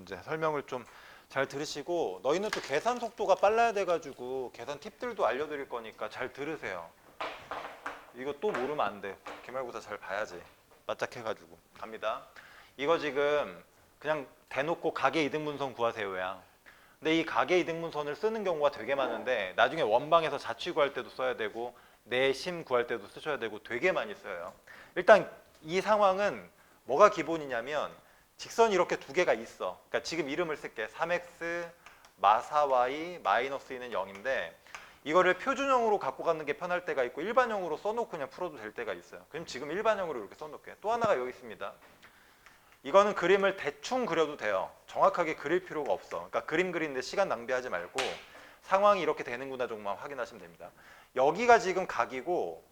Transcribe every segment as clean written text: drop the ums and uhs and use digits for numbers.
문제 설명을 좀 잘 들으시고, 너희는 또 계산 속도가 빨라야 돼가지고 계산 팁들도 알려드릴 거니까 잘 들으세요. 이거 또 모르면 안 돼. 기말고사 잘 봐야지. 바짝 해가지고 갑니다. 이거 지금 그냥 대놓고 가계 이등분선 구하세요야. 근데 이 가계 이등분선을 쓰는 경우가 되게 많은데 나중에 원방에서 자취 구할 때도 써야 되고 내심 구할 때도 쓰셔야 되고 되게 많이 써요. 일단 이 상황은 뭐가 기본이냐면 직선이 이렇게 두 개가 있어. 그러니까 지금 이름을 쓸게. 3x 마사y 마이너스 2는 0인데 이거를 표준형으로 갖고 가는 게 편할 때가 있고 일반형으로 써놓고 그냥 풀어도 될 때가 있어요. 그럼 지금 일반형으로 이렇게 써놓을게요. 또 하나가 여기 있습니다. 이거는 그림을 대충 그려도 돼요. 정확하게 그릴 필요가 없어. 그러니까 그림 그리는데 시간 낭비하지 말고 상황이 이렇게 되는구나 정도만 확인하시면 됩니다. 여기가 지금 각이고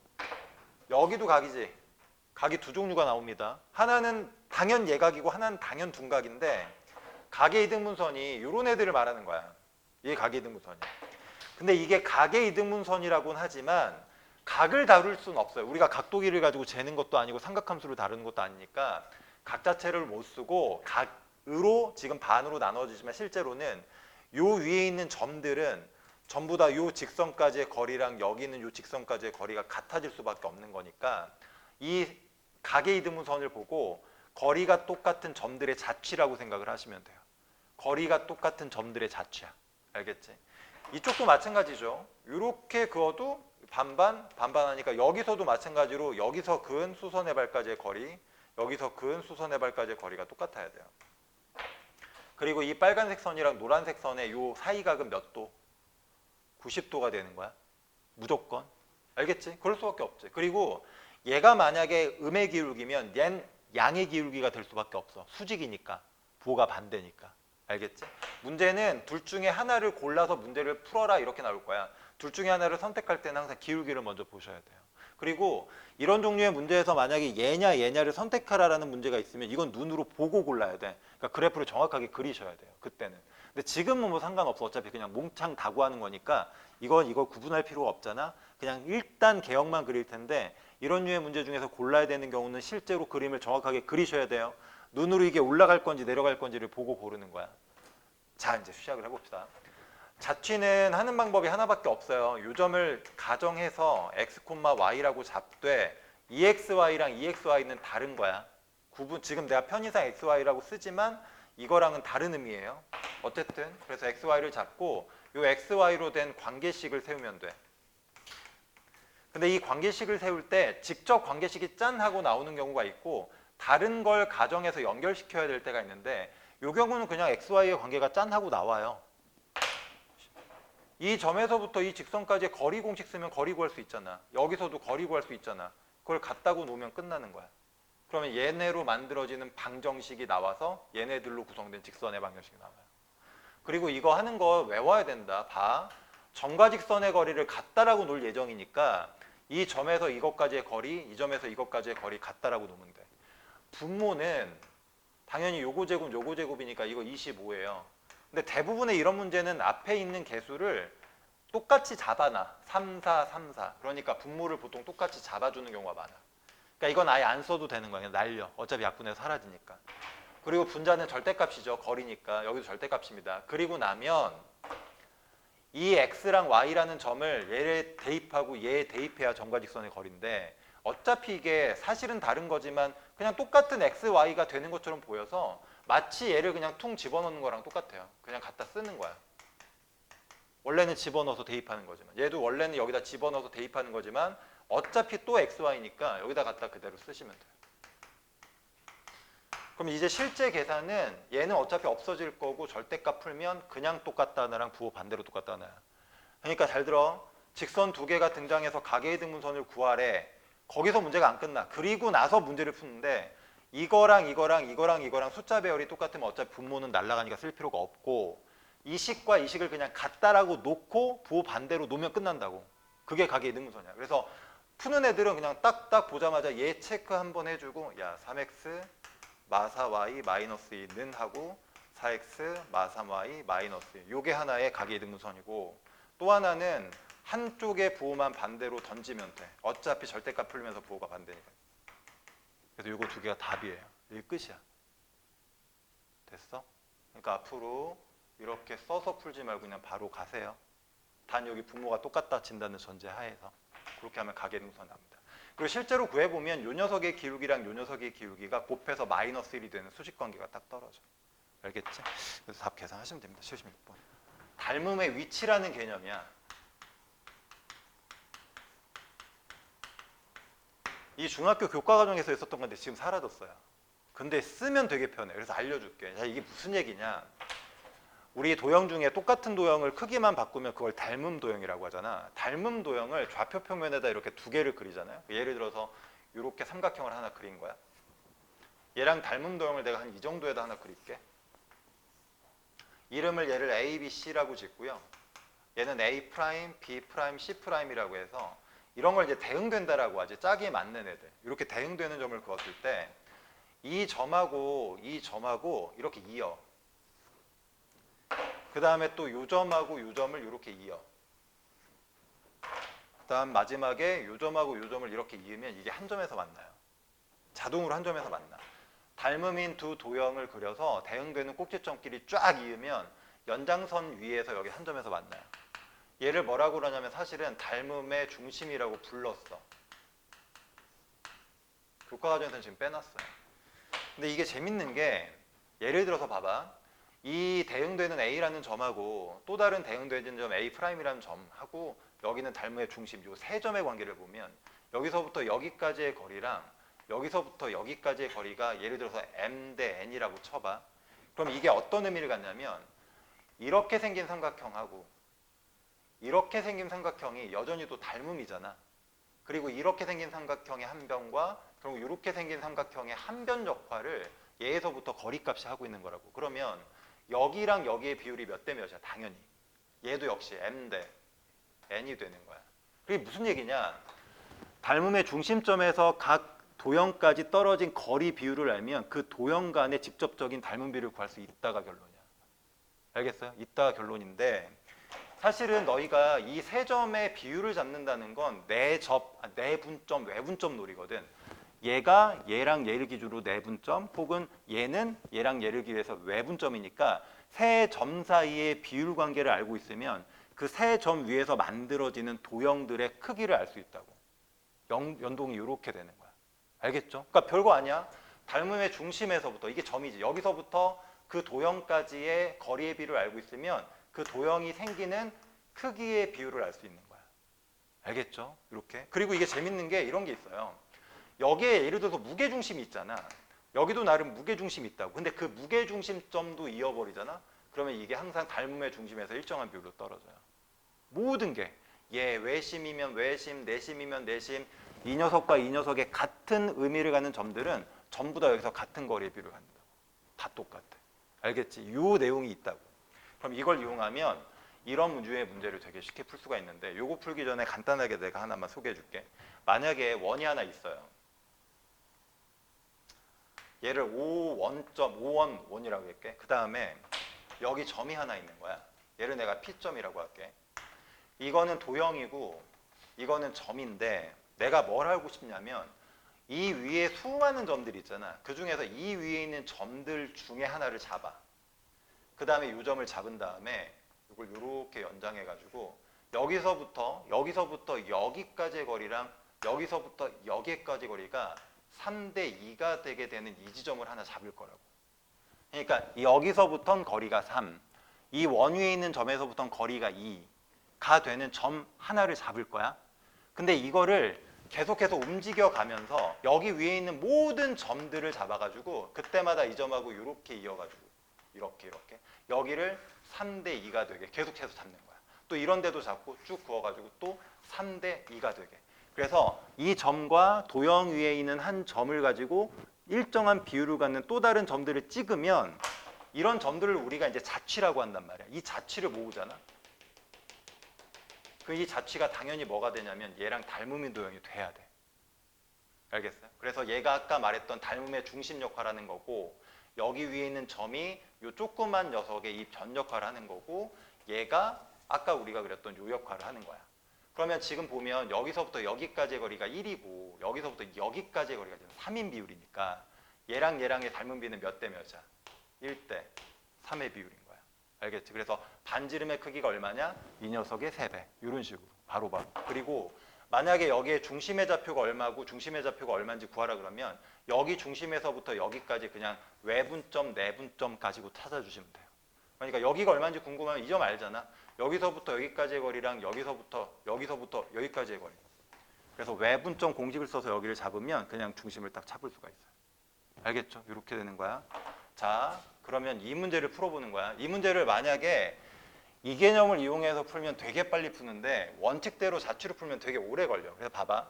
여기도 각이지. 각이 두 종류가 나옵니다. 하나는 당연 예각이고 하나는 당연 둔각인데 각의 이등분선이 이런 애들을 말하는 거야. 이게 각의 이등분선이. 근데 이게 각의 이등분선이라고는 하지만 각을 다룰 수는 없어요. 우리가 각도기를 가지고 재는 것도 아니고 삼각함수를 다루는 것도 아니니까 각 자체를 못 쓰고 각으로 지금 반으로 나눠지지만 실제로는 요 위에 있는 점들은 전부 다 요 직선까지의 거리랑 여기 있는 요 직선까지의 거리가 같아질 수밖에 없는 거니까 이 각의 이등분선을 보고 거리가 똑같은 점들의 자취라고 생각을 하시면 돼요. 거리가 똑같은 점들의 자취야. 알겠지? 이쪽도 마찬가지죠. 이렇게 그어도 반반, 반반하니까 여기서도 마찬가지로 여기서 그은 수선의 발까지의 거리, 여기서 그은 수선의 발까지의 거리가 똑같아야 돼요. 그리고 이 빨간색 선이랑 노란색 선의 요 사이각은 몇 도? 90도가 되는 거야. 무조건. 알겠지? 그럴 수밖에 없지. 그리고 얘가 만약에 음의 기울기면 얜 양의 기울기가 될 수밖에 없어. 수직이니까. 부호가 반대니까. 알겠지? 문제는 둘 중에 하나를 골라서 문제를 풀어라 이렇게 나올 거야. 둘 중에 하나를 선택할 때는 항상 기울기를 먼저 보셔야 돼요. 그리고 이런 종류의 문제에서 만약에 얘냐 얘냐를 선택하라라는 문제가 있으면 이건 눈으로 보고 골라야 돼. 그러니까 그래프를 정확하게 그리셔야 돼요. 그때는. 근데 지금은 뭐 상관없어. 어차피 그냥 몽창 다 구하는 거니까 이걸 구분할 필요가 없잖아. 그냥 일단 개형만 그릴 텐데 이런 류의 문제 중에서 골라야 되는 경우는 실제로 그림을 정확하게 그리셔야 돼요. 눈으로 이게 올라갈 건지 내려갈 건지를 보고 고르는 거야. 자, 이제 시작을 해봅시다. 자취는 하는 방법이 하나밖에 없어요. 요 점을 가정해서 x, y라고 잡되 exy랑 exy는 다른 거야. 구분 지금 내가 편의상 xy라고 쓰지만 이거랑은 다른 의미예요. 어쨌든 그래서 xy를 잡고 요 xy로 된 관계식을 세우면 돼. 근데 이 관계식을 세울 때 직접 관계식이 짠 하고 나오는 경우가 있고 다른 걸 가정해서 연결시켜야 될 때가 있는데 이 경우는 그냥 xy의 관계가 짠 하고 나와요. 이 점에서부터 이 직선까지의 거리 공식 쓰면 거리 구할 수 있잖아. 여기서도 거리 구할 수 있잖아. 그걸 갖다고 놓으면 끝나는 거야. 그러면 얘네로 만들어지는 방정식이 나와서 얘네들로 구성된 직선의 방정식이 나와요. 그리고 이거 하는 거 외워야 된다. 봐. 점과 직선의 거리를 같다라고 놓을 예정이니까 이 점에서 이것까지의 거리, 이 점에서 이것까지의 거리 같다라고 놓으면 돼. 분모는 당연히 요거 제곱이니까 이거 25예요. 근데 대부분의 이런 문제는 앞에 있는 개수를 똑같이 잡아놔. 3, 4, 3, 4. 그러니까 분모를 보통 똑같이 잡아주는 경우가 많아. 그러니까 이건 아예 안 써도 되는 거야. 그냥 날려. 어차피 약분해서 사라지니까. 그리고 분자는 절대값이죠. 거리니까. 여기도 절대값입니다. 그리고 나면 이 x랑 y라는 점을 얘를 대입하고 얘에 대입해야 점과 직선의 거리인데 어차피 이게 사실은 다른 거지만 그냥 똑같은 x, y가 되는 것처럼 보여서 마치 얘를 그냥 퉁 집어넣는 거랑 똑같아요. 그냥 갖다 쓰는 거야. 원래는 집어넣어서 대입하는 거지만 얘도 원래는 여기다 집어넣어서 대입하는 거지만 어차피 또 x, y니까 여기다 갖다 그대로 쓰시면 돼요. 그럼 이제 실제 계산은 얘는 어차피 없어질 거고 절대값 풀면 그냥 똑같다느랑 부호 반대로 똑같다느야. 그러니까 잘 들어. 직선 두 개가 등장해서 각의 이등분선을 구하래. 거기서 문제가 안 끝나. 그리고 나서 문제를 푸는데 이거랑 숫자 배열이 똑같으면 어차피 분모는 날아가니까 쓸 필요가 없고 이 식과 이 식을 그냥 같다라고 놓고 부호 반대로 놓으면 끝난다고. 그게 각의 이등분선이야. 그래서 푸는 애들은 그냥 딱딱 보자마자 얘 체크 한번 해주고 야 3x 마사 y 마이너스 2는 하고 4x 마사 y 마이너스 2 요게 하나의 각의 이등분선이고 또 하나는 한쪽의 부호만 반대로 던지면 돼. 어차피 절대값 풀면서 부호가 반대니까. 그래서 요거 두 개가 답이에요. 이게 끝이야. 됐어? 그러니까 앞으로 이렇게 써서 풀지 말고 그냥 바로 가세요. 단 여기 분모가 똑같다 친다는 전제 하에서 그렇게 하면 가계등선 납니다. 그리고 실제로 구해보면 요 녀석의 기울기랑 요 녀석의 기울기가 곱해서 마이너스 1이 되는 수직관계가 딱 떨어져. 알겠지? 그래서 답 계산하시면 됩니다. 76번. 닮음의 위치라는 개념이야. 이 중학교 교과과정에서 있었던 건데 지금 사라졌어요. 근데 쓰면 되게 편해. 그래서 알려줄게. 자, 이게 무슨 얘기냐? 우리 도형 중에 똑같은 도형을 크기만 바꾸면 그걸 닮음 도형이라고 하잖아. 닮음 도형을 좌표 평면에다 이렇게 두 개를 그리잖아요. 예를 들어서 이렇게 삼각형을 하나 그린 거야. 얘랑 닮음 도형을 내가 한 이 정도에다 하나 그릴게. 이름을 얘를 A, B, C라고 짓고요. 얘는 A', B', C'이라고 해서 이런 걸 이제 대응된다라고 하지. 짝이 맞는 애들. 이렇게 대응되는 점을 그었을 때 이 점하고 이 점하고 이렇게 이어. 그 다음에 또 요 점하고 요 점을 이렇게 이어. 그 다음 마지막에 요 점하고 요 점을 이렇게 이으면 이게 한 점에서 만나요. 자동으로 한 점에서 만나. 닮음인 두 도형을 그려서 대응되는 꼭지점끼리 쫙 이으면 연장선 위에서 여기 한 점에서 만나요. 얘를 뭐라고 그러냐면 사실은 닮음의 중심이라고 불렀어. 교과과정에서는 지금 빼놨어요. 근데 이게 재밌는 게 예를 들어서 봐봐. 이 대응되는 A라는 점하고 또 다른 대응되는 점 A'이라는 점하고 여기는 닮음의 중심 요 세 점의 관계를 보면 여기서부터 여기까지의 거리랑 여기서부터 여기까지의 거리가 예를 들어서 M 대 N이라고 쳐봐. 그럼 이게 어떤 의미를 갖냐면 이렇게 생긴 삼각형하고 이렇게 생긴 삼각형이 여전히 또 닮음이잖아. 그리고 이렇게 생긴 삼각형의 한 변과 그리고 이렇게 생긴 삼각형의 한 변 역할을 얘에서부터 거리값이 하고 있는 거라고. 그러면 여기랑 여기의 비율이 몇 대 몇이야? 당연히. 얘도 역시 M 대 N이 되는 거야. 그게 무슨 얘기냐? 닮음의 중심점에서 각 도형까지 떨어진 거리 비율을 알면 그 도형 간의 직접적인 닮음 비율을 구할 수 있다가 결론이야. 알겠어요? 있다가 결론인데 사실은 너희가 이 세 점의 비율을 잡는다는 건 내분점, 외분점 놀이거든. 얘가 얘랑 얘를 기준으로 내분점 혹은 얘는 얘랑 얘를 기준해서 외분점이니까 세 점 사이의 비율 관계를 알고 있으면 그 세 점 위에서 만들어지는 도형들의 크기를 알 수 있다고. 연동이 이렇게 되는 거야. 알겠죠? 그러니까 별거 아니야. 닮음의 중심에서부터 이게 점이지. 여기서부터 그 도형까지의 거리의 비율을 알고 있으면 그 도형이 생기는 크기의 비율을 알 수 있는 거야. 알겠죠? 이렇게. 그리고 이게 재밌는 게 이런 게 있어요. 여기에 예를 들어서 무게중심이 있잖아. 여기도 나름 무게중심이 있다고. 근데 그 무게중심점도 이어버리잖아. 그러면 이게 항상 닮음의 중심에서 일정한 비율로 떨어져요. 모든 게. 얘 외심이면 외심, 내심이면 내심, 이 녀석과 이 녀석의 같은 의미를 갖는 점들은 전부 다 여기서 같은 거리의 비율을 갖는다고. 다 똑같아. 알겠지? 이 내용이 있다고. 그럼 이걸 이용하면 이런 류의 문제를 되게 쉽게 풀 수가 있는데 요거 풀기 전에 간단하게 내가 하나만 소개해 줄게. 만약에 원이 하나 있어요. 얘를 5원, 원이라고 할게. 그 다음에 여기 점이 하나 있는 거야. 얘를 내가 P점이라고 할게. 이거는 도형이고 이거는 점인데 내가 뭘 하고 싶냐면 이 위에 수많은 점들이 있잖아. 그 중에서 이 위에 있는 점들 중에 하나를 잡아. 그 다음에 이 점을 잡은 다음에 이걸 이렇게 연장해 가지고 여기서부터 여기까지의 거리랑 여기서부터 여기까지 거리가 3대 2가 되게 되는 이 지점을 하나 잡을 거라고. 그러니까 여기서부터는 거리가 3, 이 원 위에 있는 점에서부터는 거리가 2가 되는 점 하나를 잡을 거야. 근데 이거를 계속해서 움직여 가면서 여기 위에 있는 모든 점들을 잡아가지고 그때마다 이 점하고 이렇게 이어가지고 이렇게 여기를 3대 2가 되게 계속해서 잡는 거야. 또 이런 데도 잡고 쭉 그어가지고 또 3대 2가 되게. 그래서 이 점과 도형 위에 있는 한 점을 가지고 일정한 비율을 갖는 또 다른 점들을 찍으면 이런 점들을 우리가 이제 자취라고 한단 말이야. 이 자취를 모으잖아. 그 이 자취가 당연히 뭐가 되냐면 얘랑 닮음인 도형이 돼야 돼. 알겠어요? 그래서 얘가 아까 말했던 닮음의 중심 역할을 하는 거고 여기 위에 있는 점이 이 조그만 녀석의 이 변 역할을 하는 거고 얘가 아까 우리가 그렸던 요 역할을 하는 거야. 그러면 지금 보면 여기서부터 여기까지의 거리가 1이고 여기서부터 여기까지의 거리가 3인 비율이니까 얘랑 얘랑의 닮은 비는 몇 대 몇이야? 1대 3의 비율인 거야. 알겠지? 그래서 반지름의 크기가 얼마냐? 이 녀석의 3배. 이런 식으로 바로바로. 그리고 만약에 여기에 중심의 좌표가 얼마고 중심의 좌표가 얼마인지 구하라 그러면 여기 중심에서부터 여기까지 그냥 외분점, 내분점 가지고 찾아주시면 돼요. 그러니까 여기가 얼마인지 궁금하면 이 점 알잖아. 여기서부터 여기까지의 거리랑 여기서부터 여기까지의 거리. 그래서 외분점 공식을 써서 여기를 잡으면 그냥 중심을 딱 잡을 수가 있어요. 알겠죠? 이렇게 되는 거야. 자, 그러면 이 문제를 풀어보는 거야. 이 문제를 만약에 이 개념을 이용해서 풀면 되게 빨리 푸는데 원칙대로 자취로 풀면 되게 오래 걸려. 그래서 봐봐.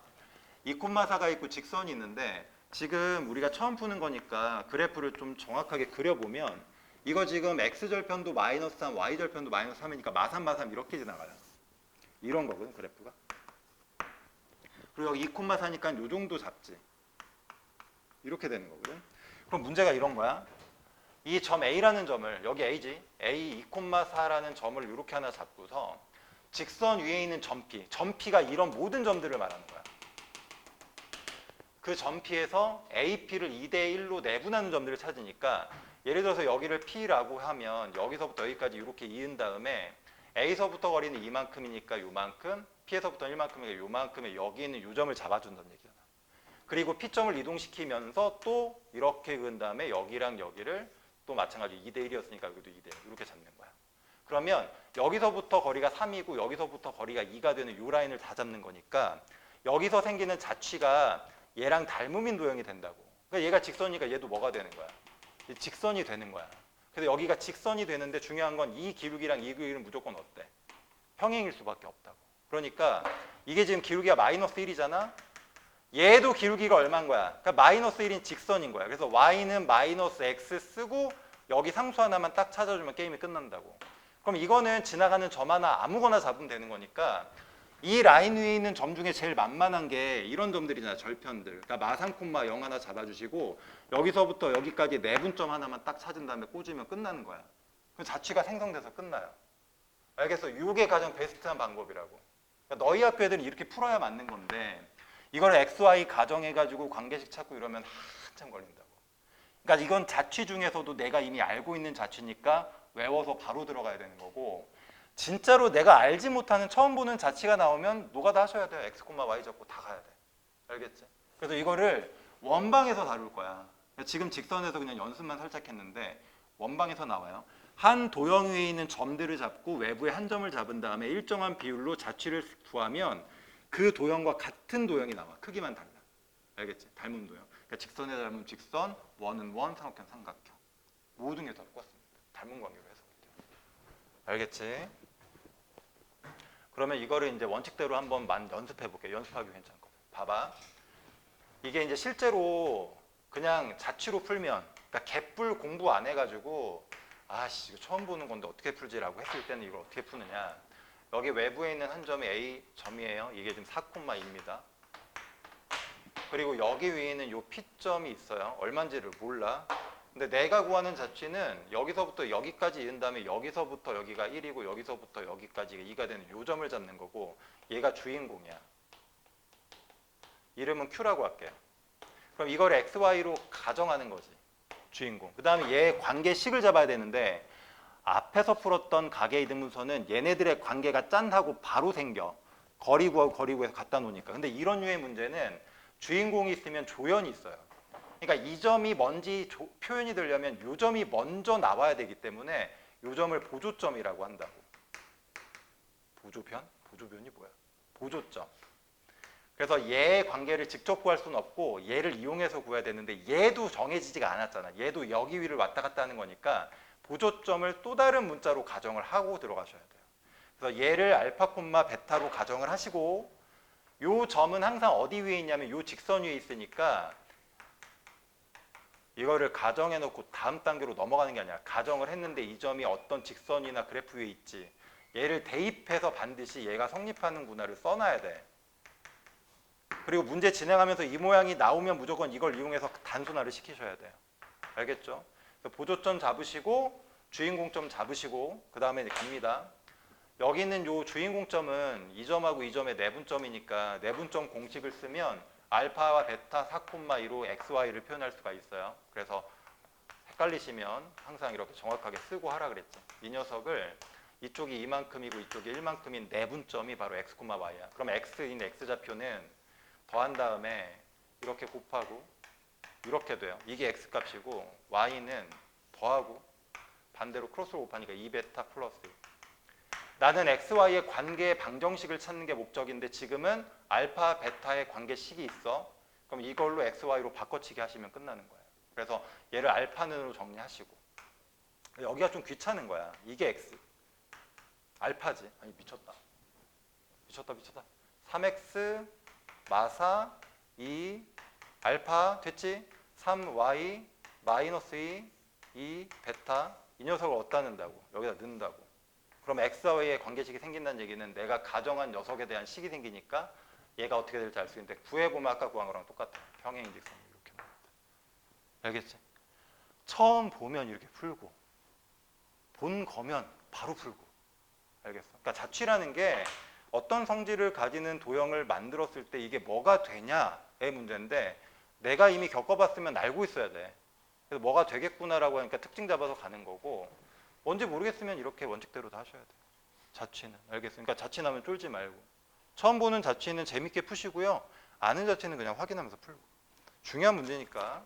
2,4가 있고 직선이 있는데 지금 우리가 처음 푸는 거니까 그래프를 좀 정확하게 그려보면 이거 지금 x절편도 마이너스 3, y절편도 마이너스 3이니까 마삼 이렇게 지나가요. 이런 거거든 그래프가. 그리고 여기 2,4니까 요 정도 잡지. 이렇게 되는 거거든. 그럼 문제가 이런 거야. 이 점 A라는 점을, 여기 A지, A 2,4라는 점을 이렇게 하나 잡고서 직선 위에 있는 점 P, 점 P가 이런 모든 점들을 말하는 거야. 그 점 P에서 AP를 2대 1로 내분하는 점들을 찾으니까 예를 들어서 여기를 P라고 하면 여기서부터 여기까지 이렇게 이은 다음에 A서부터 거리는 이만큼이니까 요만큼, P에서부터 1만큼이니까 요만큼의 여기 있는 요 점을 잡아준다는 얘기잖아. 그리고 P점을 이동시키면서 또 이렇게 그은 다음에 여기랑 여기를 또 마찬가지 2대 1이었으니까 여기도 2대 1 이렇게 잡는 거야. 그러면 여기서부터 거리가 3이고 여기서부터 거리가 2가 되는 이 라인을 다 잡는 거니까 여기서 생기는 자취가 얘랑 닮음인 도형이 된다고. 그러니까 얘가 직선이니까 얘도 뭐가 되는 거야? 직선이 되는 거야. 그래서 여기가 직선이 되는데 중요한 건 이 기울기랑 이 기울기는 무조건 어때? 평행일 수밖에 없다고. 그러니까 이게 지금 기울기가 마이너스 1이잖아. 얘도 기울기가 얼마인 거야? 그러니까 마이너스 1인 직선인 거야. 그래서 y는 마이너스 x 쓰고 여기 상수 하나만 딱 찾아주면 게임이 끝난다고. 그럼 이거는 지나가는 점 하나 아무거나 잡으면 되는 거니까 이 라인 위에 있는 점 중에 제일 만만한 게 이런 점들이잖아. 절편들. 그러니까 마3, 0 하나 잡아주시고 여기서부터 여기까지 내분점 하나만 딱 찾은 다음에 꽂으면 끝나는 거야. 그럼 자취가 생성돼서 끝나요. 알겠어? 이게 가장 베스트한 방법이라고. 그러니까 너희 학교 애들은 이렇게 풀어야 맞는 건데 이걸 XY 가정해가지고 관계식 찾고 이러면 한참 걸린다고. 그러니까 이건 자취 중에서도 내가 이미 알고 있는 자취니까 외워서 바로 들어가야 되는 거고 진짜로 내가 알지 못하는 처음 보는 자취가 나오면 노가다 하셔야 돼요. X, Y 잡고 다 가야 돼. 알겠지? 그래서 이거를 원방에서 다룰 거야. 지금 직선에서 그냥 연습만 살짝 했는데 원방에서 나와요. 한 도형 위에 있는 점들을 잡고 외부에 한 점을 잡은 다음에 일정한 비율로 자취를 구하면 그 도형과 같은 도형이 나와. 크기만 달라. 알겠지? 닮은 도형. 그러니까 직선에 닮은 직선, 원은 원, 삼각형, 삼각형. 모든 게 다 똑같습니다. 닮은 관계로 해석할게요. 알겠지? 그러면 이거를 이제 원칙대로 한번 연습해 볼게요. 연습하기 괜찮거든. 봐봐. 이게 이제 실제로 그냥 자취로 풀면, 그러니까 갯불 공부 안 해가지고 아씨 이거 처음 보는 건데 어떻게 풀지라고 했을 때는 이걸 어떻게 푸느냐. 여기 외부에 있는 한 점이 A 점이에요. 이게 지금 4,2입니다. 그리고 여기 위에 있는 요 P점이 있어요. 얼마인지를 몰라. 근데 내가 구하는 자취는 여기서부터 여기까지 이은 다음에 여기서부터 여기가 1이고 여기서부터 여기까지가 2가 되는 요 점을 잡는 거고 얘가 주인공이야. 이름은 Q라고 할게요. 그럼 이걸 XY로 가정하는 거지. 주인공. 그 다음에 얘 관계식을 잡아야 되는데 앞에서 풀었던 가계 이등분선은 얘네들의 관계가 짠 하고 바로 생겨. 거리 구하고 거리 구해서 갖다 놓으니까. 근데 이런 류의 문제는 주인공이 있으면 조연이 있어요. 그러니까 이 점이 뭔지 표현이 되려면 이 점이 먼저 나와야 되기 때문에 이 점을 보조점이라고 한다고. 보조변? 보조변이 뭐야? 보조점. 그래서 얘 관계를 직접 구할 수는 없고 얘를 이용해서 구해야 되는데 얘도 정해지지가 않았잖아. 얘도 여기 위를 왔다 갔다 하는 거니까 보조점을 또 다른 문자로 가정을 하고 들어가셔야 돼요. 그래서 얘를 알파, 베타로 가정을 하시고 요 점은 항상 어디 위에 있냐면 요 직선 위에 있으니까 이거를 가정해 놓고 다음 단계로 넘어가는 게 아니라 가정을 했는데 이 점이 어떤 직선이나 그래프 위에 있지. 얘를 대입해서 반드시 얘가 성립하는구나를 써놔야 돼. 그리고 문제 진행하면서 이 모양이 나오면 무조건 이걸 이용해서 단순화를 시키셔야 돼요. 알겠죠? 그래서 보조점 잡으시고 주인공점 잡으시고 그 다음에 갑니다. 여기 있는 요 주인공점은 이 점하고 이 점의 내분점이니까 내분점 공식을 쓰면 알파와 베타 4,2로 XY를 표현할 수가 있어요. 그래서 헷갈리시면 항상 이렇게 정확하게 쓰고 하라 그랬지. 이 녀석을 이쪽이 이만큼이고 이쪽이 1만큼인 내분점이 바로 x, y야. 그럼 x인 x좌표는 더한 다음에 이렇게 곱하고 이렇게 돼요. 이게 x 값이고 y는 더하고 반대로 크로스로 곱하니까 2베타 플러스 1. 나는 x, y의 관계의 방정식을 찾는 게 목적인데 지금은 알파, 베타의 관계식이 있어. 그럼 이걸로 x, y로 바꿔치기 하시면 끝나는 거예요. 그래서 얘를 알파는으로 정리하시고 여기가 좀 귀찮은 거야. 이게 x. 알파지. 아니 미쳤다. 미쳤다. 3x 마사 2 알파 됐지? 3y 마이너스 2 베타 이 녀석을 어디다 넣는다고? 여기다 넣는다고. 그럼 x와 y의 관계식이 생긴다는 얘기는 내가 가정한 녀석에 대한 식이 생기니까 얘가 어떻게 될지 알 수 있는데 구해보면 아까 구한 거랑 똑같아. 평행인 직선 이렇게 나옵니다. 알겠지? 처음 보면 이렇게 풀고 본 거면 바로 풀고 알겠어? 그러니까 자취라는 게 어떤 성질을 가지는 도형을 만들었을 때 이게 뭐가 되냐의 문제인데 내가 이미 겪어봤으면 알고 있어야 돼. 그래서 뭐가 되겠구나라고 하니까 특징 잡아서 가는 거고 뭔지 모르겠으면 이렇게 원칙대로 다 하셔야 돼. 자취는 알겠어? 그러니까 자취 나면 쫄지 말고 처음 보는 자취는 재밌게 푸시고요. 아는 자취는 그냥 확인하면서 풀고 중요한 문제니까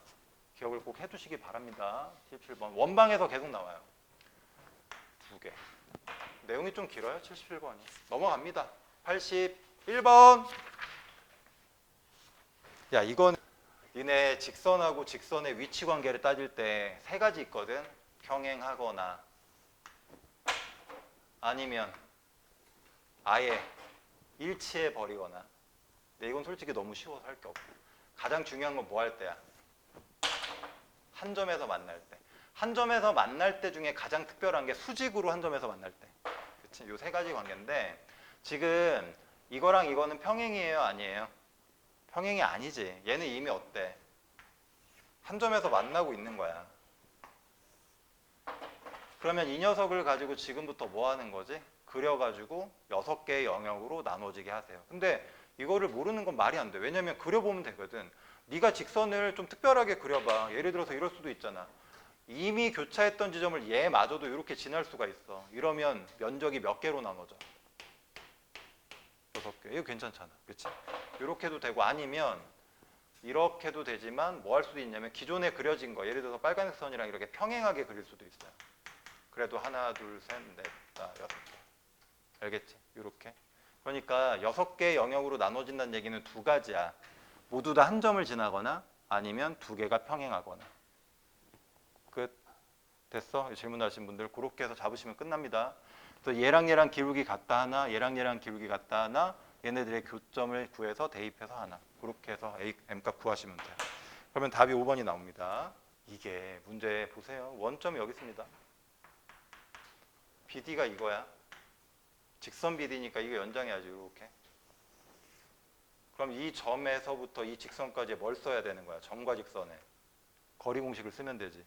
기억을 꼭 해두시기 바랍니다. 77번 원방에서 계속 나와요. 2개. 내용이 좀 길어요. 77번이. 넘어갑니다. 81번. 야 이건 니네 직선하고 직선의 위치 관계를 따질 때 세 가지 있거든. 평행하거나 아니면 아예 일치해 버리거나. 근데 이건 솔직히 너무 쉬워서 할 게 없고 가장 중요한 건 뭐 할 때야? 한 점에서 만날 때. 한 점에서 만날 때 중에 가장 특별한 게 수직으로 한 점에서 만날 때. 그치? 요 세 가지 관계인데 지금 이거랑 이거는 평행이에요? 아니에요? 평행이 아니지. 얘는 이미 어때? 한 점에서 만나고 있는 거야. 그러면 이 녀석을 가지고 지금부터 뭐 하는 거지? 그려가지고 6개의 영역으로 나눠지게 하세요. 근데 이거를 모르는 건 말이 안 돼. 왜냐면 그려보면 되거든. 네가 직선을 좀 특별하게 그려봐. 예를 들어서 이럴 수도 있잖아. 이미 교차했던 지점을 얘마저도 이렇게 지날 수가 있어. 이러면 면적이 몇 개로 나눠져? 6개. 이거 괜찮잖아. 그치? 이렇게도 되고 아니면 이렇게도 되지만 뭐 할 수도 있냐면 기존에 그려진 거 예를 들어서 빨간색 선이랑 이렇게 평행하게 그릴 수도 있어요. 그래도 하나, 둘, 셋, 넷, 다 6개. 알겠지? 이렇게. 그러니까 6개의 영역으로 나눠진다는 얘기는 두 가지야. 모두 다 한 점을 지나거나 아니면 두 개가 평행하거나. 끝. 됐어? 질문하신 분들 그렇게 해서 잡으시면 끝납니다. 그래서 얘랑 기울기 같다 하나, 얘랑 기울기 같다 하나, 얘네들의 교점을 구해서 대입해서 하나. 그렇게 해서 M값 구하시면 돼요. 그러면 답이 5번이 나옵니다. 이게 문제 보세요. 원점이 여기 있습니다. BD가 이거야. 직선 BD니까 이거 연장해야지 이렇게. 그럼 이 점에서부터 이 직선까지 뭘 써야 되는 거야? 점과 직선에. 거리 공식을 쓰면 되지.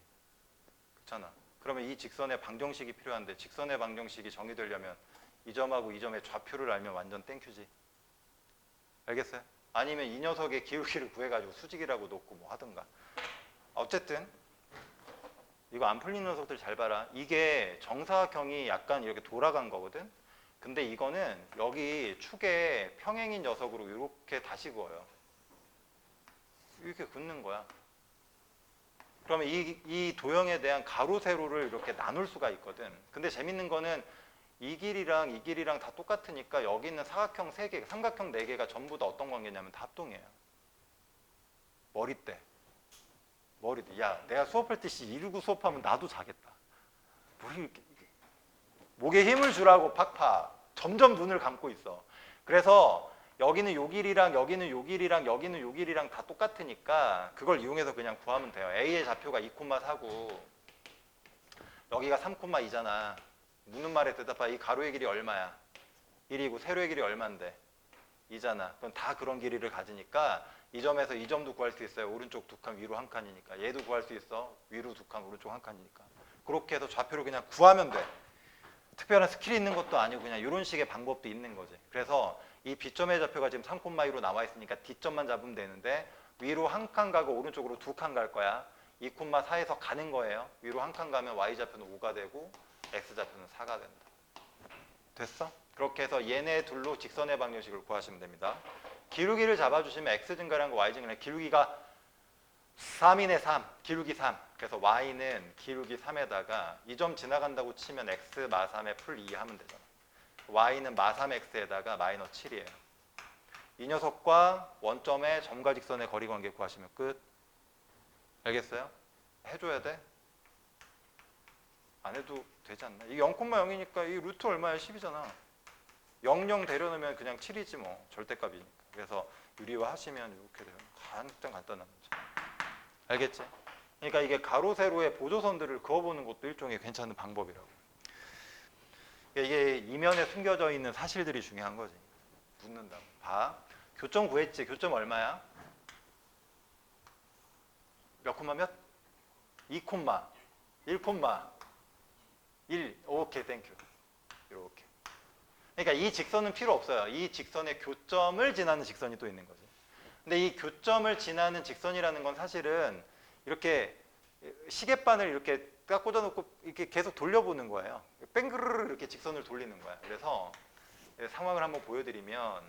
그렇잖아. 그러면 이 직선의 방정식이 필요한데 직선의 방정식이 정의되려면 이 점하고 이 점의 좌표를 알면 완전 땡큐지. 알겠어요? 아니면 이 녀석의 기울기를 구해가지고 수직이라고 놓고 뭐 하든가. 어쨌든 이거 안 풀리는 녀석들 잘 봐라. 이게 정사각형이 약간 이렇게 돌아간 거거든. 근데 이거는 여기 축에 평행인 녀석으로 이렇게 다시 그어요. 이렇게 긋는 거야. 그러면 이 도형에 대한 가로 세로를 이렇게 나눌 수가 있거든. 근데 재밌는 거는 이 길이랑 다 똑같으니까 여기 있는 사각형 3개, 삼각형 4개가 전부 다 어떤 관계냐면 다 합동이에요. 머리대. 야, 내가 수업할 때 이러고 수업하면 나도 자겠다. 목에 힘을 주라고 팍팍. 점점 눈을 감고 있어. 그래서 여기는 요 길이랑 여기는 요 길이랑 여기는 요 길이랑 다 똑같으니까 그걸 이용해서 그냥 구하면 돼요. A의 좌표가 2,4고 여기가 3,2잖아. 묻는 말에 대답하. 이 가로의 길이 얼마야? 1이고 세로의 길이 얼만데? 2잖아. 그럼 다 그런 길이를 가지니까 이 점에서 이 점도 구할 수 있어요. 오른쪽 2칸 위로 1칸이니까. 얘도 구할 수 있어. 위로 2칸 오른쪽 1칸이니까. 그렇게 해서 좌표를 그냥 구하면 돼. 특별한 스킬이 있는 것도 아니고 그냥 이런 식의 방법도 있는 거지. 그래서 이 B점의 좌표가 지금 3,2로 나와 있으니까 D점만 잡으면 되는데 위로 1칸 가고 오른쪽으로 2칸 갈 거야. 2,4에서 가는 거예요. 위로 한 칸 가면 y좌표는 5가 되고 x좌표는 4가 된다. 됐어? 그렇게 해서 얘네 둘로 직선의 방정식을 구하시면 됩니다. 기울기를 잡아주시면 x 증가량과 y 증가량, 기울기가 3이네 3, 기울기 3. 그래서 y는 기울기 3에다가 이 점 지나간다고 치면 x 마 3에 풀 2 하면 되잖아. y는 마 3x에다가 마이너스 7이에요. 이 녀석과 원점의 점과 직선의 거리 관계 구하시면 끝. 알겠어요? 해줘야 돼? 안 해도 되지 않나? 이게 0,0이니까 이 루트 얼마야? 10이잖아. 00 데려놓으면 그냥 7이지 뭐. 절대값이니까. 그래서 유리화 하시면 이렇게 돼요. 가장 간단한 문제. 알겠지? 그러니까 이게 가로 세로의 보조선들을 그어보는 것도 일종의 괜찮은 방법이라고. 이게 이면에 숨겨져 있는 사실들이 중요한 거지. 묻는다고. 봐. 교점 구했지? 교점 얼마야? 몇 콤마 몇? 2 콤마 1 콤마 1. 오케이, 땡큐. 이렇게. 그러니까 이 직선은 필요 없어요. 이 직선의 교점을 지나는 직선이 또 있는 거지. 근데 이 교점을 지나는 직선이라는 건 사실은 이렇게 시계바늘 이렇게 딱 꽂아놓고 이렇게 계속 돌려보는 거예요. 뺑그르르 이렇게 직선을 돌리는 거야. 그래서 상황을 한번 보여드리면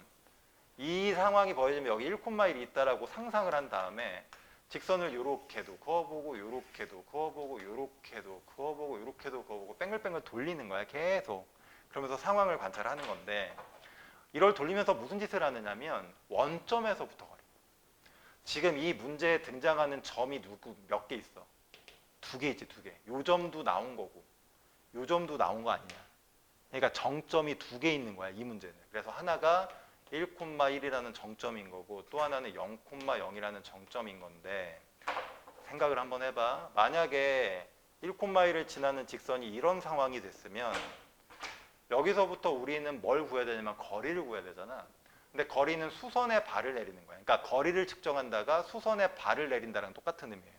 이 상황이 벌어지면 여기 1,1이 있다라고 상상을 한 다음에 직선을 요렇게도 그어보고 요렇게도 그어보고 요렇게도 그어보고 요렇게도 그어보고 뺑글뺑글 돌리는 거야. 계속. 그러면서 상황을 관찰하는 건데 이걸 돌리면서 무슨 짓을 하느냐면 원점에서부터 거리. 지금 이 문제에 등장하는 점이 몇 개 있어? 2개 있지, 2개. 요 점도 나온 거고 요 점도 나온 거 아니냐. 그러니까 정점이 2개 있는 거야, 이 문제는. 그래서 하나가 1,1이라는 정점인 거고 또 하나는 0,0이라는 정점인 건데 생각을 한번 해봐. 만약에 1,1을 지나는 직선이 이런 상황이 됐으면 여기서부터 우리는 뭘 구해야 되냐면 거리를 구해야 되잖아. 근데 거리는 수선의 발을 내리는 거야. 그러니까 거리를 측정한다가 수선의 발을 내린다랑 똑같은 의미예요.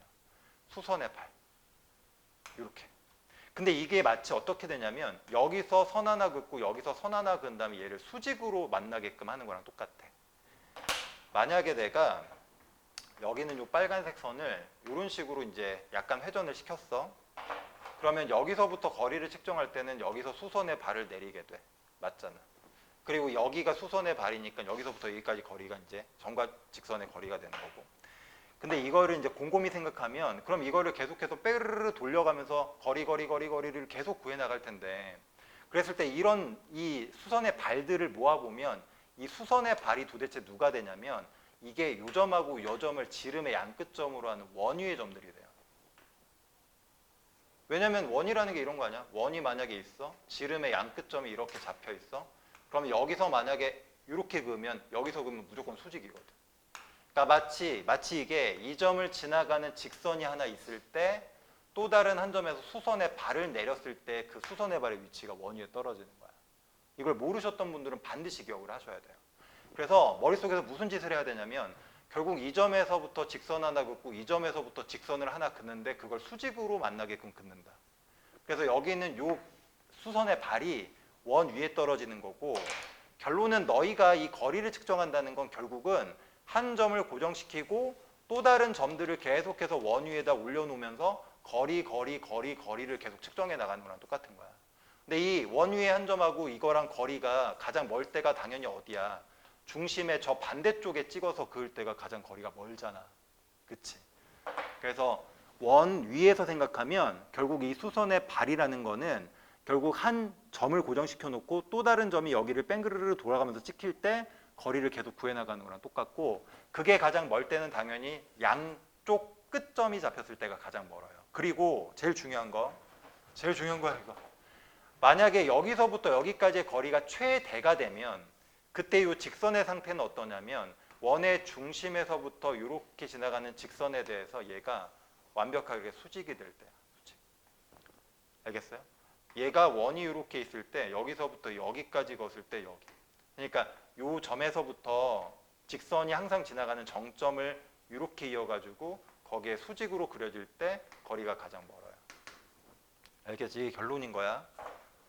수선의 발. 이렇게. 근데 이게 마치 어떻게 되냐면 여기서 선 하나 긋고 여기서 선 하나 그은 다음에 얘를 수직으로 만나게끔 하는 거랑 똑같아. 만약에 내가 여기는 이 빨간색 선을 이런 식으로 이제 약간 회전을 시켰어. 그러면 여기서부터 거리를 측정할 때는 여기서 수선의 발을 내리게 돼. 맞잖아. 그리고 여기가 수선의 발이니까 여기서부터 여기까지 거리가 이제 점과 직선의 거리가 되는 거고. 근데 이거를 이제 곰곰이 생각하면 그럼 이거를 계속해서 빼르르 돌려가면서 거리를 계속 구해 나갈 텐데 그랬을 때 이런 이 수선의 발들을 모아보면 이 수선의 발이 도대체 누가 되냐면 이게 요 점하고 요 점을 지름의 양끝점으로 하는 원위의 점들이 돼요. 왜냐면 원이라는 게 이런 거 아니야? 원이 만약에 있어? 지름의 양끝점이 이렇게 잡혀 있어? 그럼 여기서 만약에 이렇게 그으면 여기서 그으면 무조건 수직이거든. 그러니까 마치 이게 이 점을 지나가는 직선이 하나 있을 때 또 다른 한 점에서 수선의 발을 내렸을 때 그 수선의 발의 위치가 원위에 떨어지는 거야. 이걸 모르셨던 분들은 반드시 기억을 하셔야 돼요. 그래서 머릿속에서 무슨 짓을 해야 되냐면 결국 이 점에서부터 직선 하나 긋고 이 점에서부터 직선을 하나 긋는데 그걸 수직으로 만나게끔 긋는다. 그래서 여기 있는 요 수선의 발이 원 위에 떨어지는 거고 결론은 너희가 이 거리를 측정한다는 건 결국은 한 점을 고정시키고 또 다른 점들을 계속해서 원 위에다 올려놓으면서 거리를 계속 측정해 나가는 거랑 똑같은 거야. 근데 이 원 위의 한 점하고 이거랑 거리가 가장 멀 때가 당연히 어디야? 중심의 저 반대쪽에 찍어서 그을 때가 가장 거리가 멀잖아. 그치? 그래서 원 위에서 생각하면 결국 이 수선의 발이라는 거는 결국 한 점을 고정시켜 놓고 또 다른 점이 여기를 뺑그르르 돌아가면서 찍힐 때 거리를 계속 구해 나가는 거랑 똑같고 그게 가장 멀 때는 당연히 양쪽 끝점이 잡혔을 때가 가장 멀어요. 그리고 제일 중요한 거야 이거. 만약에 여기서부터 여기까지의 거리가 최대가 되면 그때 이 직선의 상태는 어떠냐면 원의 중심에서부터 이렇게 지나가는 직선에 대해서 얘가 완벽하게 수직이 될 때야. 수직. 알겠어요? 얘가 원이 이렇게 있을 때 여기서부터 여기까지 걷을 때 여기. 그러니까 이 점에서부터 직선이 항상 지나가는 정점을 이렇게 이어가지고 거기에 수직으로 그려질 때 거리가 가장 멀어요. 알겠지? 이게 결론인 거야.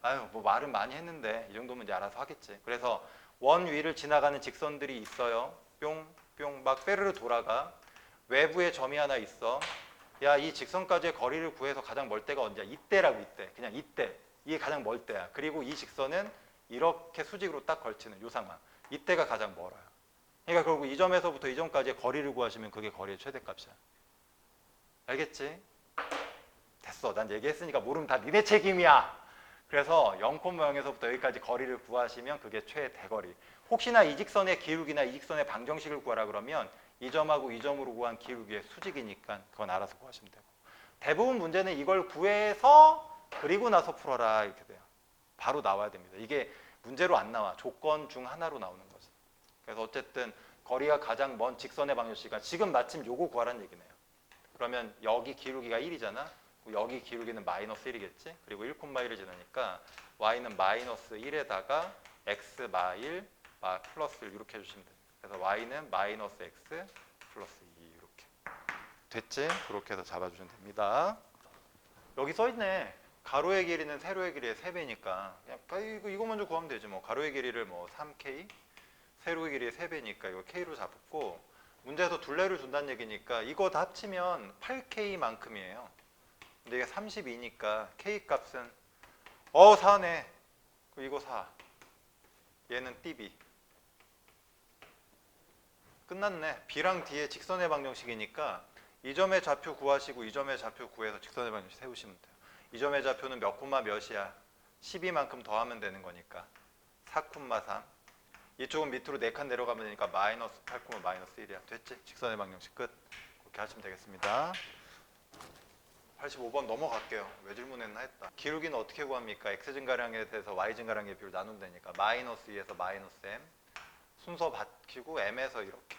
아유, 뭐 말은 많이 했는데 이 정도면 이제 알아서 하겠지. 그래서 원 위를 지나가는 직선들이 있어요. 뿅, 뿅, 막 빼르르 돌아가. 외부에 점이 하나 있어. 야, 이 직선까지의 거리를 구해서 가장 멀 때가 언제야? 이때라고, 이때. 그냥 이때. 이게 가장 멀 때야. 그리고 이 직선은 이렇게 수직으로 딱 걸치는 요 상황. 이때가 가장 멀어요. 그러니까 결국 이 점에서부터 이 점까지의 거리를 구하시면 그게 거리의 최대값이야. 알겠지? 됐어. 난 얘기했으니까 모르면 다 니네 책임이야. 그래서 0,0에서부터 여기까지 거리를 구하시면 그게 최대거리. 혹시나 이 직선의 기울기나 이 직선의 방정식을 구하라 그러면 이 점하고 이 점으로 구한 기울기의 수직이니까 그건 알아서 구하시면 되고. 대부분 문제는 이걸 구해서 그리고 나서 풀어라 이렇게 돼요. 바로 나와야 됩니다. 이게 문제로 안 나와. 조건 중 하나로 나오는 거지. 그래서 어쨌든 거리가 가장 먼 직선의 방정식이니까 지금 마침 요거 구하라는 얘기네요. 그러면 여기 기울기가 1이잖아. 여기 기울기는 마이너스 1이겠지. 그리고 1,1을 지나니까 y는 마이너스 1에다가 x 마일 플러스 1 이렇게 해주시면 돼요. 그래서 y는 마이너스 x 플러스 2 이렇게. 됐지? 그렇게 해서 잡아주시면 됩니다. 여기 써있네. 가로의 길이는 세로의 길이의 3배니까 이거 먼저 구하면 되지 뭐. 가로의 길이를 뭐 3k, 세로의 길이의 3배니까 이거 k로 잡고 문제에서 둘레를 준다는 얘기니까 이거 다 합치면 8k만큼이에요. 근데 이게 32니까 k 값은 4네. 이거 4. 얘는 띠비. 끝났네. b랑 d의 직선의 방정식이니까 이 점의 좌표 구하시고 이 점의 좌표 구해서 직선의 방정식 세우시면 돼요. 이 점의 좌표는 몇 콤마 몇이야? 12만큼 더하면 되는 거니까 4,3. 이쪽은 밑으로 4칸 내려가면 되니까 마이너스 8, 마이너스 1이야. 됐지? 직선의 방정식 끝. 그렇게 하시면 되겠습니다. 85번 넘어갈게요. 왜 질문했나 했다. 기울기는 어떻게 구합니까? x 증가량에 대해서 y 증가량의 비율 나누면 되니까 마이너스 2에서 마이너스 m 순서 바뀌고 m에서 이렇게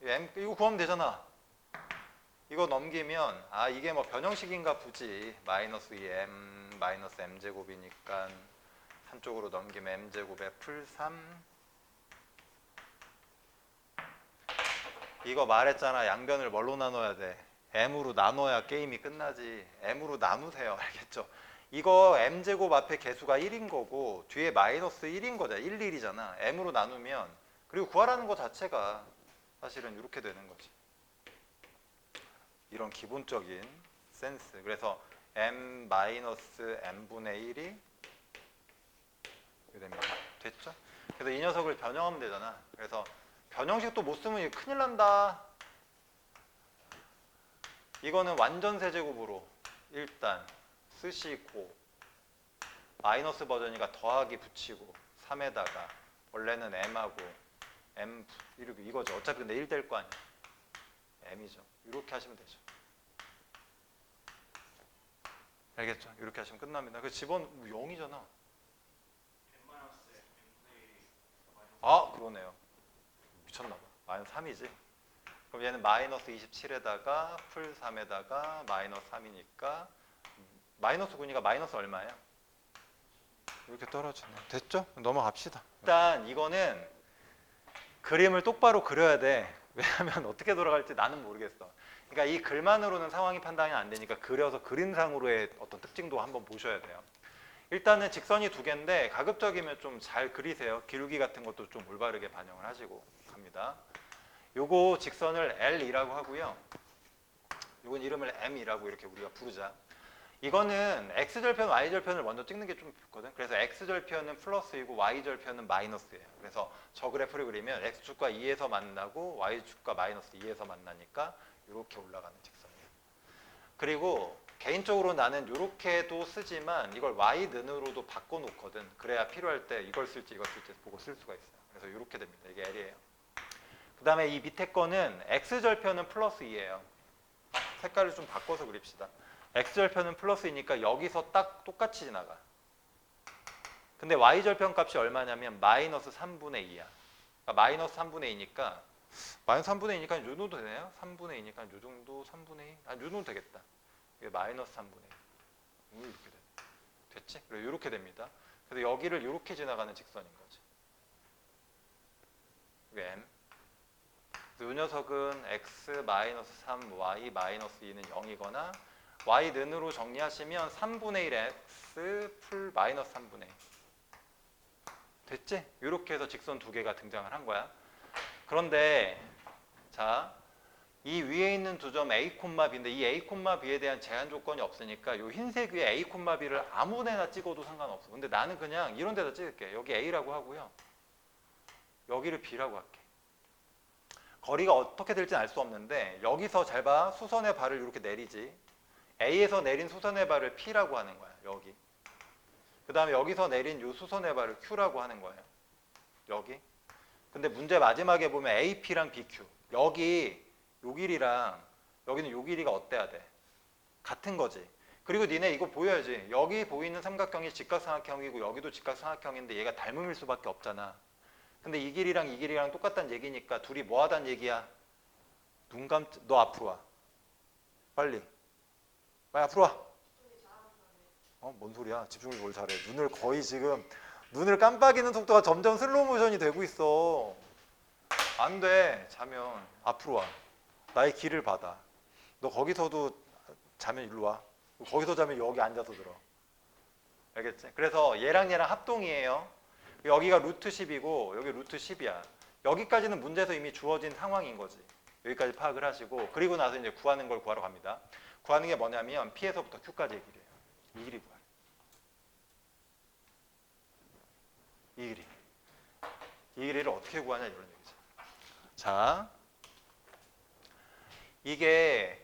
m 이거 구하면 되잖아. 이거 넘기면 이게 뭐 변형식인가 보지. 마이너스 2m 마이너스 m제곱이니까 한쪽으로 넘기면 m제곱에 풀 3. 이거 말했잖아. 양변을 뭘로 나눠야 돼? m으로 나눠야 게임이 끝나지. m으로 나누세요. 알겠죠? 이거 m제곱 앞에 개수가 1인 거고 뒤에 마이너스 1인 거잖아. 1, 1이잖아. m으로 나누면 그리고 구하라는 거 자체가 사실은 이렇게 되는 거지. 이런 기본적인 센스. 그래서 m-m분의 1이 이렇게 됩니다. 됐죠? 그래서 이 녀석을 변형하면 되잖아. 그래서 변형식 또 못 쓰면 큰일 난다. 이거는 완전 세제곱으로 일단 쓰시고 마이너스 버전이니까 더하기 붙이고 3에다가 원래는 m하고 m 이거죠. 어차피 근데 1 될 거 아니야. m이죠. 이렇게 하시면 되죠. 알겠죠? 이렇게 하시면 끝납니다. 그 집어넣 0이잖아. 그러네요. 미쳤나봐. 마이너스 3이지. 그럼 얘는 마이너스 27에다가 풀 3에다가 마이너스 3이니까 마이너스 9니까 마이너스 얼마예요? 이렇게 떨어지네. 됐죠? 넘어갑시다. 일단 이거는 그림을 똑바로 그려야 돼. 왜냐하면 어떻게 돌아갈지 나는 모르겠어. 그러니까 이 글만으로는 상황이 판단이 안 되니까 그려서 그림상으로의 어떤 특징도 한번 보셔야 돼요. 일단은 직선이 2개인데 가급적이면 좀 잘 그리세요. 기울기 같은 것도 좀 올바르게 반영을 하시고 갑니다. 요거 직선을 L이라고 하고요. 요건 이름을 M이라고 이렇게 우리가 부르자. 이거는 X절편, Y절편을 먼저 찍는 게 좀 좋거든. 그래서 X절편은 플러스이고 Y절편은 마이너스예요. 그래서 저 그래프를 그리면 X축과 2에서 만나고 Y축과 마이너스 2에서 만나니까 이렇게 올라가는 직선이에요. 그리고 개인적으로 나는 이렇게도 쓰지만 이걸 Y는으로도 바꿔놓거든. 그래야 필요할 때 이걸 쓸지 이걸 쓸지 보고 쓸 수가 있어요. 그래서 이렇게 됩니다. 이게 L이에요. 그 다음에 이 밑에 거는 X절편은 플러스 2예요. 색깔을 좀 바꿔서 그립시다. X절편은 플러스 2니까 여기서 딱 똑같이 지나가. 근데 Y절편 값이 얼마냐면 마이너스 3분의 2야. 그러니까 마이너스 3분의 2니까 마이너스 3분의 2니까 요 정도 되네요. 3분의 2니까 요 정도 3분의 2? 요 정도 되겠다. 이게 마이너스 3분의 2. 이렇게 돼. 됐지? 그리고 이렇게 됩니다. 그래서 여기를 이렇게 지나가는 직선인 거지. 이게 M. 이 녀석은 x-3, y-2는 0이거나 y는으로 정리하시면 3분의 1 x 풀 마이너스 3분의 1. 됐지? 이렇게 해서 직선 2개가 등장을 한 거야. 그런데 자 이 위에 있는 두 점 A, B인데 이 A, B에 대한 제한 조건이 없으니까 이 흰색 위에 A, B를 아무 데나 찍어도 상관없어. 근데 나는 그냥 이런 데다 찍을게. 여기 A라고 하고요. 여기를 B라고 할게. 거리가 어떻게 될지는 알 수 없는데 여기서 잘 봐. 수선의 발을 이렇게 내리지. A에서 내린 수선의 발을 P라고 하는 거야. 여기. 그 다음에 여기서 내린 이 수선의 발을 Q라고 하는 거예요. 여기. 근데 문제 마지막에 보면 AP랑 BQ. 여기 요 길이랑 여기는 요 길이가 어때야 돼? 같은 거지. 그리고 니네 이거 보여야지. 여기 보이는 삼각형이 직각삼각형이고 여기도 직각삼각형인데 얘가 닮음일 수밖에 없잖아. 근데 이 길이랑 똑같다는 얘기니까 둘이 뭐 하다는 얘기야? 너 앞으로 와. 빨리 앞으로 와. 뭔 소리야? 집중을 뭘 잘해. 눈을 깜빡이는 속도가 점점 슬로우 모션이 되고 있어. 안 돼. 자면 앞으로 와. 나의 길을 받아. 너 거기서도 자면 일로 와. 거기서 자면 여기 앉아서 들어. 알겠지? 그래서 얘랑 합동이에요. 여기가 루트 10이고 여기 루트 10이야. 여기까지는 문제에서 이미 주어진 상황인 거지. 여기까지 파악을 하시고 그리고 나서 이제 구하는 걸 구하러 갑니다. 구하는 게 뭐냐면 P에서부터 Q까지의 길이에요. 이 길이 구하래. 이 길이를 어떻게 구하냐 이런 얘기죠. 자, 이게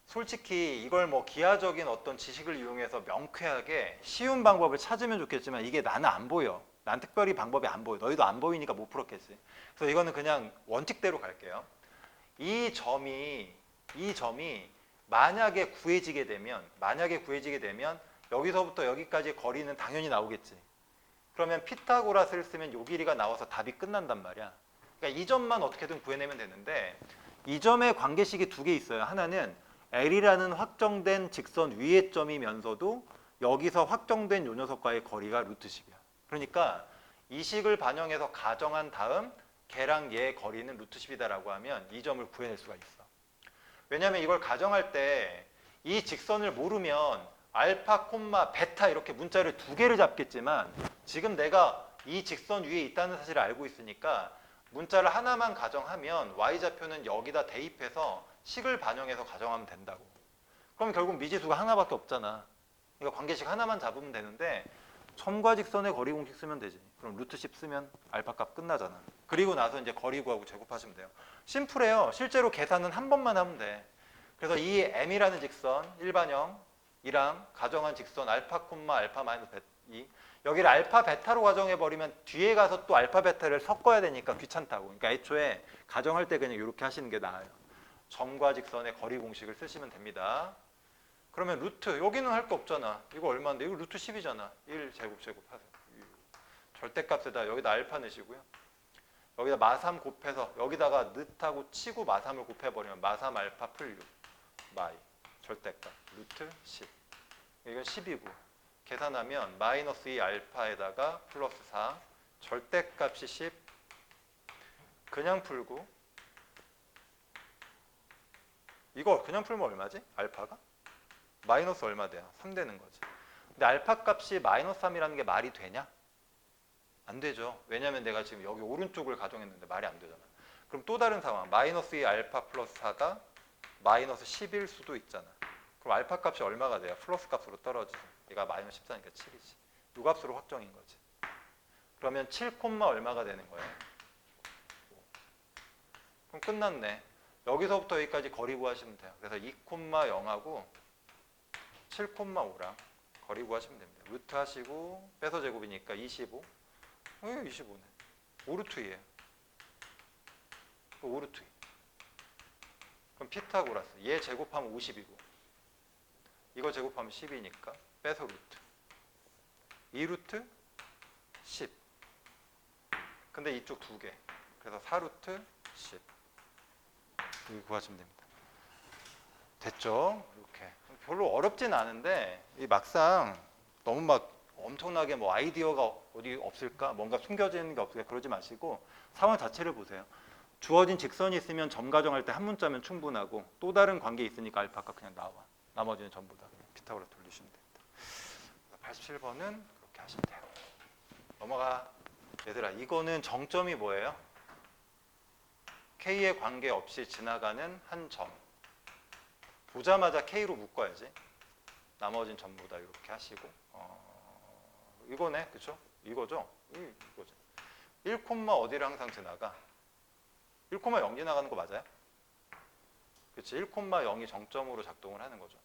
솔직히 이걸 뭐 기하적인 어떤 지식을 이용해서 명쾌하게 쉬운 방법을 찾으면 좋겠지만 이게 나는 안 보여. 난 특별히 방법이 안 보여. 너희도 안 보이니까 못 풀었겠지. 그래서 이거는 그냥 원칙대로 갈게요. 이 점이 만약에 구해지게 되면 여기서부터 여기까지 거리는 당연히 나오겠지. 그러면 피타고라스를 쓰면 요 길이가 나와서 답이 끝난단 말이야. 그러니까 이 점만 어떻게든 구해내면 되는데 이 점의 관계식이 두 개 있어요. 하나는 L이라는 확정된 직선 위의 점이면서도 여기서 확정된 요 녀석과의 거리가 루트 10이야. 그러니까 이 식을 반영해서 가정한 다음 걔랑 얘의 거리는 루트 10이다라고 하면 이 점을 구해낼 수가 있어. 왜냐하면 이걸 가정할 때 이 직선을 모르면 알파, 베타 이렇게 문자를 두 개를 잡겠지만 지금 내가 이 직선 위에 있다는 사실을 알고 있으니까 문자를 하나만 가정하면 y좌표는 여기다 대입해서 식을 반영해서 가정하면 된다고. 그럼 결국 미지수가 하나밖에 없잖아. 그러니까 관계식 하나만 잡으면 되는데 점과 직선의 거리 공식 쓰면 되지. 그럼 루트 10 쓰면 알파 값 끝나잖아. 그리고 나서 이제 거리 구하고 제곱하시면 돼요. 심플해요. 실제로 계산은 한 번만 하면 돼. 그래서 이 m이라는 직선 일반형이랑 가정한 직선 알파, 알파 마이너스 2 여기를 알파, 베타로 가정해버리면 뒤에 가서 또 알파, 베타를 섞어야 되니까 귀찮다고. 그러니까 애초에 가정할 때 그냥 이렇게 하시는 게 나아요. 점과 직선의 거리 공식을 쓰시면 됩니다. 그러면 루트, 여기는 할 거 없잖아. 이거 얼마인데? 이거 루트 10이잖아. 1 제곱하세요. 절대값에다 여기다 알파 넣으시고요. 여기다 마3 곱해서 여기다가 늑하고 치고 마3을 곱해버리면 마3 알파 풀 6 마이 절대값 루트 10 이건 10이고 계산하면 마이너스 2 알파에다가 플러스 4 절대값이 10 그냥 풀고 이거 그냥 풀면 얼마지? 알파가? 마이너스 얼마 돼요? 3 되는 거지. 근데 알파 값이 마이너스 3이라는 게 말이 되냐? 안 되죠. 왜냐면 내가 지금 여기 오른쪽을 가정했는데 말이 안 되잖아. 그럼 또 다른 상황 마이너스 2 알파 플러스 4가 마이너스 10일 수도 있잖아. 그럼 알파 값이 얼마가 돼요? 플러스 값으로 떨어지죠. 얘가 마이너스 14니까 7이지. 이 값으로 확정인 거지. 그러면 7, 얼마가 되는 거예요? 그럼 끝났네. 여기서부터 여기까지 거리 구하시면 돼요. 그래서 2, 0하고 7, 5랑 거리 구하시면 됩니다. 루트 하시고 빼서 제곱이니까 25. 25네. 5루트 2예요. 5루트 2. 그럼 피타고라스. 얘 제곱하면 50이고 이거 제곱하면 10이니까 빼서 루트. 2루트 10. 근데 이쪽 2개. 그래서 4루트 10. 이거 구하시면 됩니다. 됐죠? 이렇게. 별로 어렵진 않은데 이 막상 너무 막 엄청나게 뭐 아이디어가 어디 없을까? 뭔가 숨겨지는 게 없을까? 그러지 마시고 상황 자체를 보세요. 주어진 직선이 있으면 점 가정할 때 한 문자면 충분하고 또 다른 관계 있으니까 알파가 그냥 나와. 나머지는 전부 다 피타고라스 돌리시면 됩니다. 87번은 그렇게 하시면 돼요. 넘어가. 얘들아 이거는 정점이 뭐예요? K에 관계없이 지나가는 한 점. 보자마자 K로 묶어야지. 나머진 전부 다 이렇게 하시고 이거네, 그쵸? 이거죠? 이거죠. 1, 어디를 항상 지나가? 1,0 지나가는 거 맞아요? 그치? 1,0이 정점으로 작동을 하는 거죠.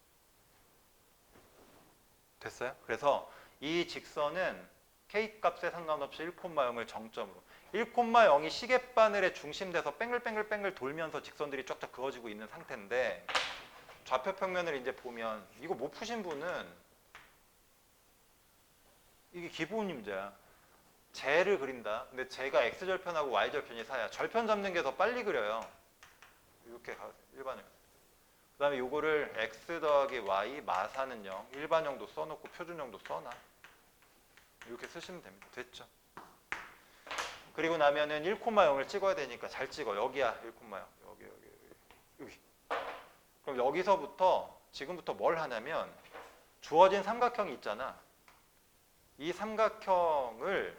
됐어요? 그래서 이 직선은 K 값에 상관없이 1,0을 정점으로 1,0이 시계바늘의 중심돼서 뺑글뺑글 돌면서 직선들이 쫙쫙 그어지고 있는 상태인데 좌표 평면을 이제 보면 이거 못 푸신 분은 이게 기본 문제야. 재를 그린다. 근데 재가 x절편하고 y절편이 사야. 절편 잡는 게 더 빨리 그려요. 이렇게 일반형. 그 다음에 요거를 x 더하기 y 마사는 0 일반형도 써놓고 표준형도 써놔. 이렇게 쓰시면 됩니다. 됐죠? 그리고 나면은 1,0을 찍어야 되니까 잘 찍어. 여기야 1,0. 여기. 그럼 여기서부터 지금부터 뭘 하냐면 주어진 삼각형이 있잖아. 이 삼각형을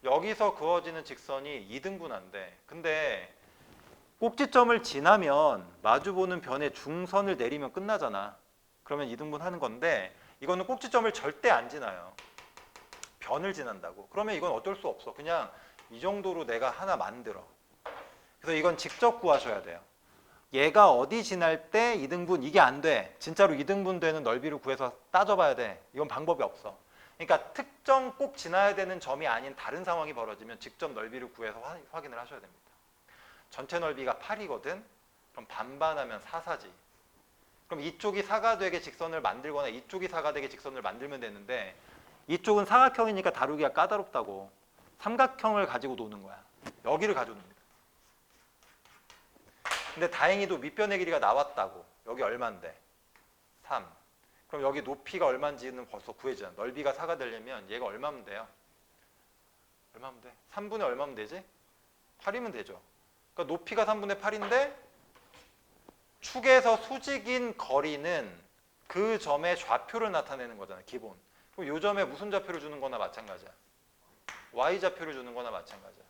여기서 그어지는 직선이 2등분한대. 근데 꼭지점을 지나면 마주보는 변의 중선을 내리면 끝나잖아. 그러면 2등분 하는 건데 이거는 꼭지점을 절대 안 지나요. 변을 지난다고. 그러면 이건 어쩔 수 없어. 그냥 이 정도로 내가 하나 만들어. 그래서 이건 직접 구하셔야 돼요. 얘가 어디 지날 때 2등분, 이게 안 돼. 진짜로 2등분 되는 넓이를 구해서 따져봐야 돼. 이건 방법이 없어. 그러니까 특정 꼭 지나야 되는 점이 아닌 다른 상황이 벌어지면 직접 넓이를 구해서 확인을 하셔야 됩니다. 전체 넓이가 8이거든. 그럼 반반하면 4사지. 그럼 이쪽이 4가 되게 직선을 만들거나 이쪽이 4가 되게 직선을 만들면 되는데 이쪽은 사각형이니까 다루기가 까다롭다고. 삼각형을 가지고 노는 거야. 여기를 가지고 놉니다. 근데 다행히도 밑변의 길이가 나왔다고. 여기 얼만데? 3. 그럼 여기 높이가 얼마인지는 벌써 구해지잖아. 넓이가 4가 되려면 얘가 얼마면 돼요? 얼마면 돼? 3분의 얼마면 되지? 8이면 되죠. 그러니까 높이가 3분의 8인데 축에서 수직인 거리는 그 점의 좌표를 나타내는 거잖아. 기본. 그럼 이 점에 무슨 좌표를 주는 거나 마찬가지야. y좌표를 주는 거나 마찬가지야.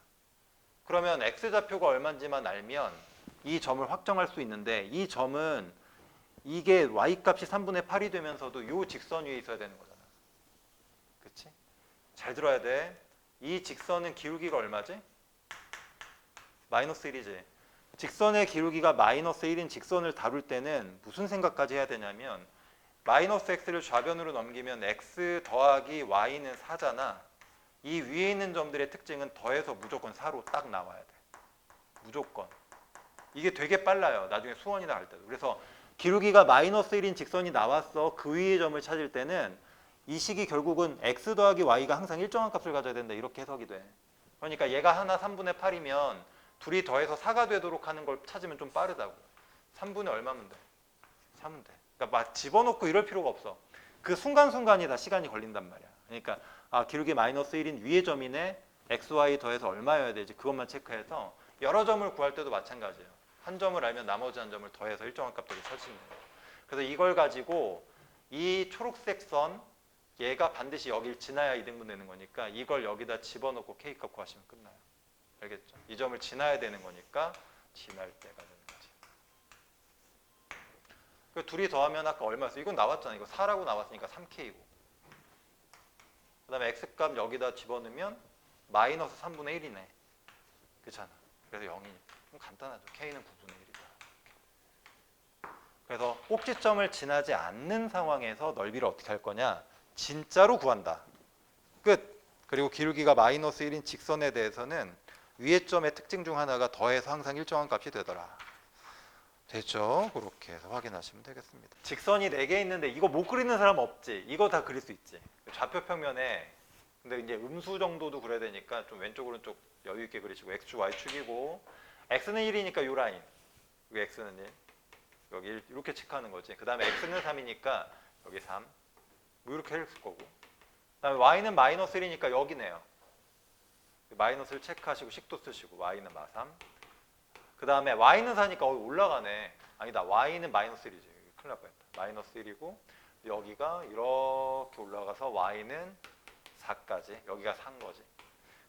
그러면 x좌표가 얼마인지만 알면 이 점을 확정할 수 있는데 이 점은 이게 y값이 3분의 8이 되면서도 이 직선 위에 있어야 되는 거잖아. 그치? 잘 들어야 돼. 이 직선은 기울기가 얼마지? 마이너스 1이지. 직선의 기울기가 마이너스 1인 직선을 다룰 때는 무슨 생각까지 해야 되냐면 마이너스 x를 좌변으로 넘기면 x 더하기 y는 4잖아. 이 위에 있는 점들의 특징은 더해서 무조건 4로 딱 나와야 돼. 무조건. 이게 되게 빨라요. 나중에 수원이나 할 때도. 그래서 기울기가 마이너스 1인 직선이 나왔어. 그 위의 점을 찾을 때는 이 식이 결국은 x 더하기 y가 항상 일정한 값을 가져야 된다. 이렇게 해석이 돼. 그러니까 얘가 하나 3분의 8이면 둘이 더해서 4가 되도록 하는 걸 찾으면 좀 빠르다고. 3분의 얼마면 돼? 3은 돼. 그러니까 막 집어넣고 이럴 필요가 없어. 그 순간순간이 다 시간이 걸린단 말이야. 그러니까 기울기 마이너스 1인 위의 점이네. x, y 더해서 얼마여야 되지? 그것만 체크해서 여러 점을 구할 때도 마찬가지예요. 한 점을 알면 나머지 한 점을 더해서 일정한 값들을 찾으면 돼요. 그래서 이걸 가지고 이 초록색 선 얘가 반드시 여길 지나야 2등분 되는 거니까 이걸 여기다 집어넣고 k값 구하시면 끝나요. 알겠죠? 이 점을 지나야 되는 거니까 지날 때가 되는 거지. 그 둘이 더하면 아까 얼마였어? 이건 나왔잖아. 이거 4라고 나왔으니까 3k고. 그 다음에 x값 여기다 집어넣으면 마이너스 3분의 1이네. 그렇잖아. 그래서 0이니까. 그럼 간단하죠. k는 9분의 1이다. 그래서 꼭지점을 지나지 않는 상황에서 넓이를 어떻게 할 거냐? 진짜로 구한다. 끝. 그리고 기울기가 마이너스 1인 직선에 대해서는 위의 점의 특징 중 하나가 더해서 항상 일정한 값이 되더라. 됐죠? 그렇게 해서 확인하시면 되겠습니다. 직선이 4개 있는데 이거 못 그리는 사람 없지? 이거 다 그릴 수 있지? 좌표 평면에 근데 이제 음수 정도도 그려야 되니까 좀 왼쪽 오른쪽 여유 있게 그리시고 x, y축이고 x는 1이니까 요 라인 여기 x는 1 여기 1 이렇게 체크하는 거지. 그 다음에 x는 3이니까 여기 3 뭐 이렇게 했을 거고 그 다음에 y는 마이너스 1이니까 여기네요. 마이너스를 체크하시고 식도 쓰시고 y는 마3 그 다음에 y는 4니까 올라가네. 아니다. y는 마이너스 1이지. 큰일 날 뻔했다. 마이너스 1이고 여기가 이렇게 올라가서 y는 4까지 여기가 4인 거지.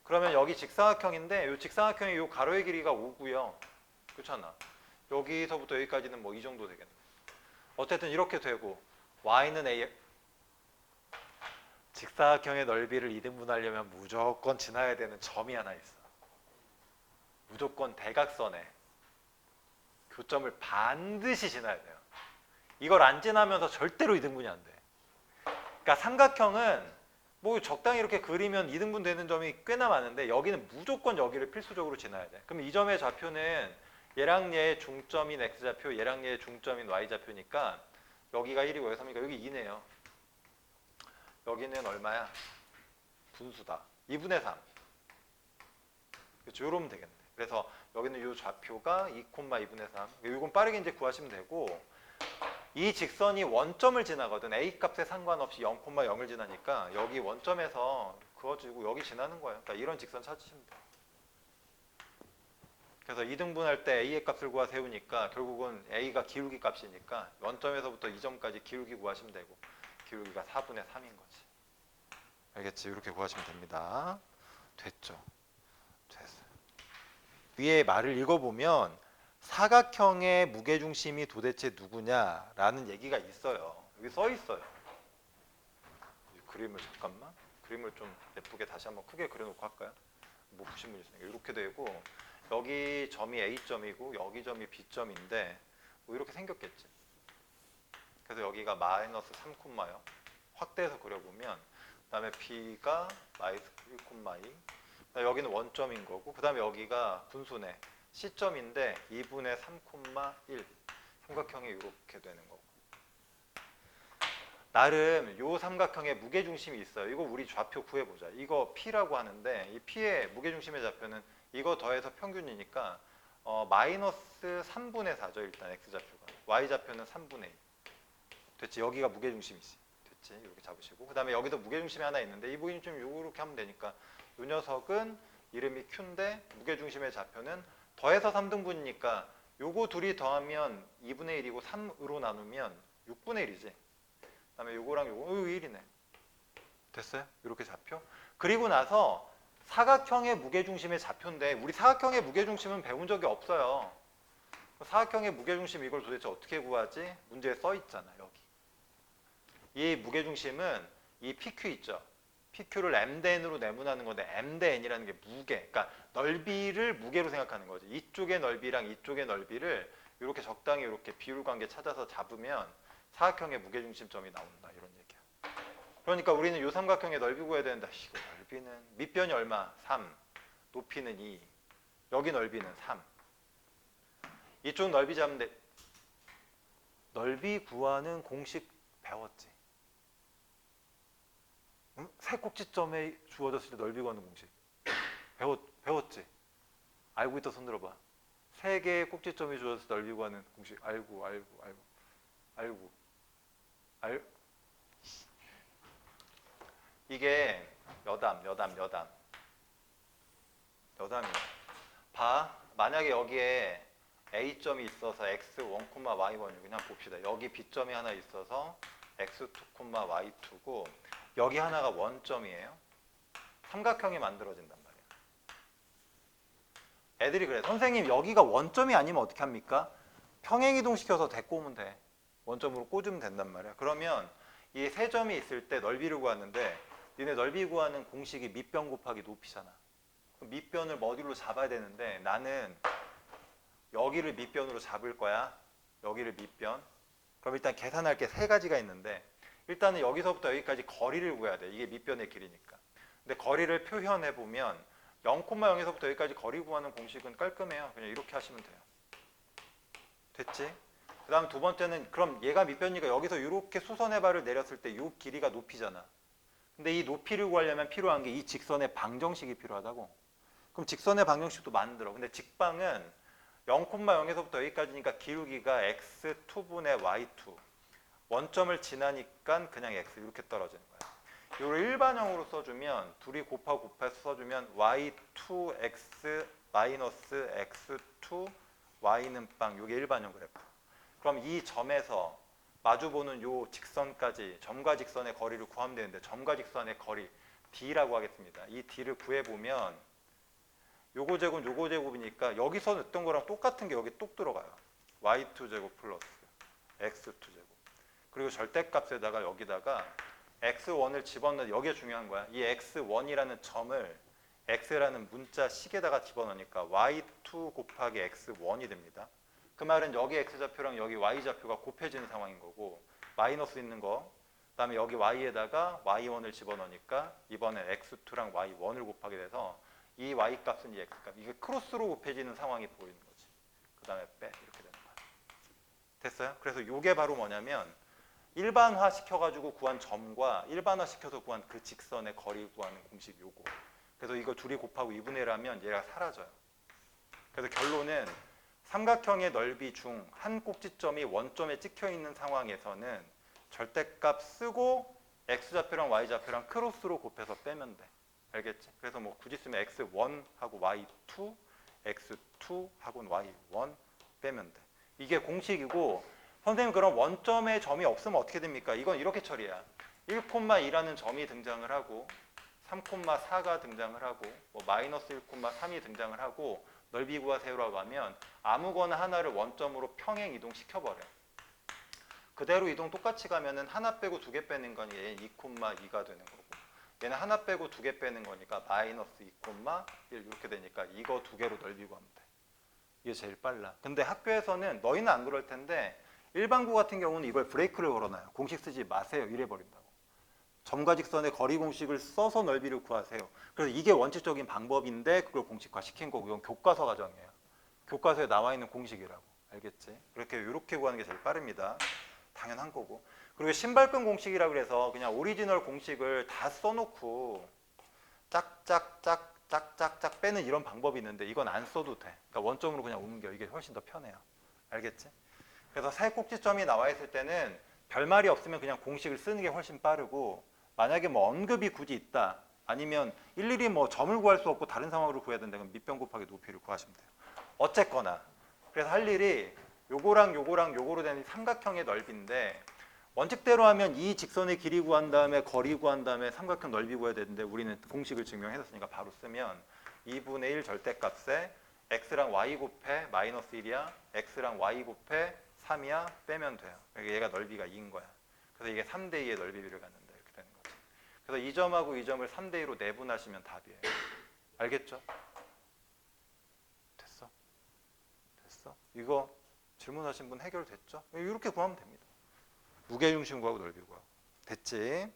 그러면 여기 직사각형인데 이 직사각형의 이 가로의 길이가 5고요. 그렇잖아. 여기서부터 여기까지는 뭐 이 정도 되겠네. 어쨌든 이렇게 되고 y는 a 직사각형의 넓이를 2등분하려면 무조건 지나야 되는 점이 하나 있어. 무조건 대각선에 교점을 반드시 지나야 돼요. 이걸 안 지나면서 절대로 2등분이 안 돼. 그러니까 삼각형은 뭐 적당히 이렇게 그리면 2등분 되는 점이 꽤나 많은데 여기는 무조건 여기를 필수적으로 지나야 돼. 그럼 이 점의 좌표는 얘랑 얘의 중점인 x좌표, 얘랑 얘의 중점인 y좌표니까 여기가 1이고 여기 3이니까 여기 2네요. 여기는 얼마야? 분수다. 2분의 3. 그렇죠? 이러면 되겠네. 그래서 여기는 이 좌표가 2,2분의 3. 이건 빠르게 이제 구하시면 되고 이 직선이 원점을 지나거든. A 값에 상관없이 0,0을 지나니까 여기 원점에서 그어지고 여기 지나는 거예요. 그러니까 이런 직선 찾으시면 돼요. 그래서 2등분할 때 A의 값을 구하 세우니까 결국은 A가 기울기 값이니까 원점에서부터 이 점까지 기울기 구하시면 되고 기울기가 4분의 3인 거지. 알겠지? 이렇게 구하시면 됩니다. 됐죠? 됐어요. 위에 말을 읽어보면 사각형의 무게중심이 도대체 누구냐라는 얘기가 있어요. 여기 써 있어요. 이 그림을 잠깐만. 그림을 좀 예쁘게 다시 한번 크게 그려놓고 할까요? 못 보신 분이 있으니까 이렇게 되고 여기 점이 A점이고 여기 점이 B점인데 뭐 이렇게 생겼겠지. 그래서 여기가 마이너스 3,0 확대해서 그려보면 그 다음에 B가 마이너스 1,2 여기는 원점인 거고 그 다음에 여기가 분수네. C점인데 2분의 3,1 삼각형이 이렇게 되는 거고 나름 요 삼각형의 무게중심이 있어요. 이거 우리 좌표 구해보자. 이거 P라고 하는데 이 P의 무게중심의 좌표는 이거 더해서 평균이니까 마이너스 3분의 4죠. 일단 X좌표가 Y좌표는 3분의 2 됐지? 여기가 무게중심이지. 됐지? 이렇게 잡으시고 그 다음에 여기도 무게중심이 하나 있는데 이 무게중심 이렇게 하면 되니까 이 녀석은 이름이 Q인데 무게중심의 좌표는 더해서 3등분이니까 요거 둘이 더하면 2분의 1이고 3으로 나누면 6분의 1이지. 그 다음에 요거랑 요거 1이네. 됐어요? 이렇게 좌표. 그리고 나서 사각형의 무게중심의 좌표인데 우리 사각형의 무게중심은 배운 적이 없어요. 사각형의 무게중심 이걸 도대체 어떻게 구하지? 문제에 써 있잖아. 여기. 이 무게중심은 이 PQ 있죠. PQ를 M 대 N으로 내분하는 건데 M 대 N이라는 게 무게, 그러니까 넓이를 무게로 생각하는 거지. 이쪽의 넓이랑 이쪽의 넓이를 이렇게 적당히 이렇게 비율 관계 찾아서 잡으면 사각형의 무게중심점이 나온다 이런 얘기야. 그러니까 우리는 이 삼각형의 넓이 구해야 된다. 이거 넓이는 밑변이 얼마? 3, 높이는 2, 여기 넓이는 3. 이쪽 넓이 잡으면 돼. 넓이 구하는 공식 배웠지? 응? 세 꼭지점에 주어졌을 때 넓이 구하는 공식 배웠지? 알고 있다 손 들어봐. 세 개의 꼭지점이 주어졌을 때 넓이 구하는 공식 알고 이게 여담이야. 봐. 만약에 여기에 A점이 있어서 x1, y1 그냥 봅시다. 여기 B점이 하나 있어서 x2, y2고 여기 하나가 원점이에요. 삼각형이 만들어진단 말이에요. 애들이 그래. 선생님 여기가 원점이 아니면 어떻게 합니까? 평행이동시켜서 데리고 오면 돼. 원점으로 꽂으면 된단 말이야. 그러면 이 세 점이 있을 때 넓이를 구하는데 니네 넓이 구하는 공식이 밑변 곱하기 높이잖아. 그럼 밑변을 어디로 잡아야 되는데 나는 여기를 밑변으로 잡을 거야. 여기를 밑변. 그럼 일단 계산할 게 세 가지가 있는데 일단은 여기서부터 여기까지 거리를 구해야 돼. 이게 밑변의 길이니까. 근데 거리를 표현해 보면 0,0에서부터 여기까지 거리 구하는 공식은 깔끔해요. 그냥 이렇게 하시면 돼요. 됐지? 그 다음 두 번째는 그럼 얘가 밑변이니까 여기서 이렇게 수선의 발을 내렸을 때 이 길이가 높이잖아. 근데 이 높이를 구하려면 필요한 게 이 직선의 방정식이 필요하다고. 그럼 직선의 방정식도 만들어. 근데 직방은 0,0에서부터 여기까지니까 기울기가 x2분의 y2 원점을 지나니까 그냥 x 이렇게 떨어지는 거야. 이걸 일반형으로 써주면 둘이 곱해서 써주면 y2x 마이너스 x2 y는 빵. 이게 일반형 그래프. 그럼 이 점에서 마주보는 요 직선까지 점과 직선의 거리를 구하면 되는데 점과 직선의 거리 D라고 하겠습니다. 이 D를 구해보면 요거 제곱 요거 제곱이니까 여기서 했던 거랑 똑같은 게 여기 뚝 들어가요. y2 제곱 플러스 x2 제곱. 그리고 절대값에다가 여기다가 x1을 집어넣는 여기에 중요한 거야. 이 x1이라는 점을 x라는 문자 식에다가 집어넣으니까 y2 곱하기 x1이 됩니다. 그 말은 여기 x좌표랑 여기 y좌표가 곱해지는 상황인 거고 마이너스 있는 거 그다음에 여기 y에다가 y1을 집어넣으니까 이번엔 x2랑 y1을 곱하게 돼서 이 y 값은 이 x 값 이게 크로스로 곱해지는 상황이 보이는 거지. 그 다음에 빼 이렇게 되는 거야. 됐어요? 그래서 이게 바로 뭐냐면 일반화 시켜가지고 구한 점과 일반화 시켜서 구한 그 직선의 거리 구하는 공식 요거. 그래서 이거 둘이 곱하고 2분의 1 하면 얘가 사라져요. 그래서 결론은 삼각형의 넓이 중 한 꼭지점이 원점에 찍혀 있는 상황에서는 절대값 쓰고 x좌표랑 y좌표랑 크로스로 곱해서 빼면 돼. 알겠지? 그래서 뭐 굳이 쓰면 x1하고 y2, x2하고 y1 빼면 돼. 이게 공식이고 선생님 그럼 원점에 점이 없으면 어떻게 됩니까? 이건 이렇게 처리해야 1,2라는 점이 등장을 하고 3,4가 등장을 하고 뭐 마이너스 1,3이 등장을 하고 넓이 구하세요라고 하면 아무거나 하나를 원점으로 평행 이동시켜버려. 그대로 이동 똑같이 가면은 하나 빼고 두 개 빼는 거니 얘는 2,2가 되는 거고 얘는 하나 빼고 두 개 빼는 거니까 마이너스 2,1 이렇게 되니까 이거 두 개로 넓이 구하면 돼. 이게 제일 빨라. 근데 학교에서는 너희는 안 그럴 텐데 일반고 같은 경우는 이걸 브레이크를 걸어놔요. 공식 쓰지 마세요. 이래 버린다고. 점과 직선의 거리 공식을 써서 넓이를 구하세요. 그래서 이게 원칙적인 방법인데 그걸 공식화 시킨 거고 이건 교과서 과정이에요. 교과서에 나와 있는 공식이라고. 알겠지? 이렇게 구하는 게 제일 빠릅니다. 당연한 거고. 그리고 신발끈 공식이라 그래서 그냥 오리지널 공식을 다 써놓고 짝짝짝 빼는 이런 방법이 있는데 이건 안 써도 돼. 그러니까 원점으로 그냥 옮겨. 이게 훨씬 더 편해요. 알겠지? 그래서 세 꼭지점이 나와 있을 때는 별말이 없으면 그냥 공식을 쓰는 게 훨씬 빠르고 만약에 뭐 언급이 굳이 있다 아니면 일일이 뭐 점을 구할 수 없고 다른 상황으로 구해야 된다면 밑변 곱하기 높이를 구하시면 돼요. 어쨌거나 그래서 할 일이 요거랑 요거로 된 삼각형의 넓이인데 원칙대로 하면 이 직선의 길이 구한 다음에 거리 구한 다음에 삼각형 넓이 구해야 되는데 우리는 공식을 증명해놨으니까 바로 쓰면 2분의 1 절대값에 x랑 y 곱해 마이너스 1이야 x랑 y 곱해 3이야 빼면 돼요. 그러니까 얘가 넓이가 2인 거야. 그래서 이게 3대 2의 넓이비를 갖는다 이렇게 되는 거지. 그래서 이 점하고 이 점을 3대 2로 내분하시면 답이에요. 알겠죠? 됐어? 이거 질문하신 분 해결됐죠? 이렇게 구하면 됩니다. 무게중심 구하고 넓이 구하고. 됐지?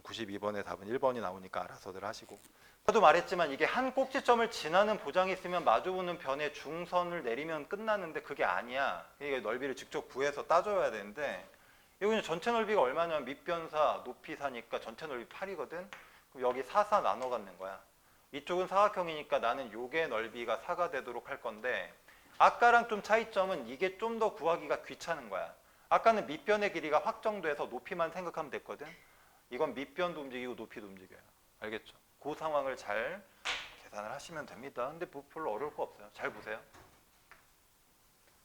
92번의 답은 1번이 나오니까 알아서들 하시고. 저도 말했지만 이게 한 꼭지점을 지나는 보장이 있으면 마주보는 변의 중선을 내리면 끝나는데 그게 아니야. 이게 넓이를 직접 구해서 따져야 되는데 이거는 전체 넓이가 얼마냐면 밑변사, 높이사니까 전체 넓이 8이거든. 그럼 여기 4 나눠 갖는 거야. 이쪽은 사각형이니까 나는 요게 넓이가 4가 되도록 할 건데 아까랑 좀 차이점은 이게 좀 더 구하기가 귀찮은 거야. 아까는 밑변의 길이가 확정돼서 높이만 생각하면 됐거든. 이건 밑변도 움직이고 높이도 움직여요. 알겠죠? 그 상황을 잘 계산을 하시면 됩니다. 근데 뭐 별로 어려울 거 없어요. 잘 보세요.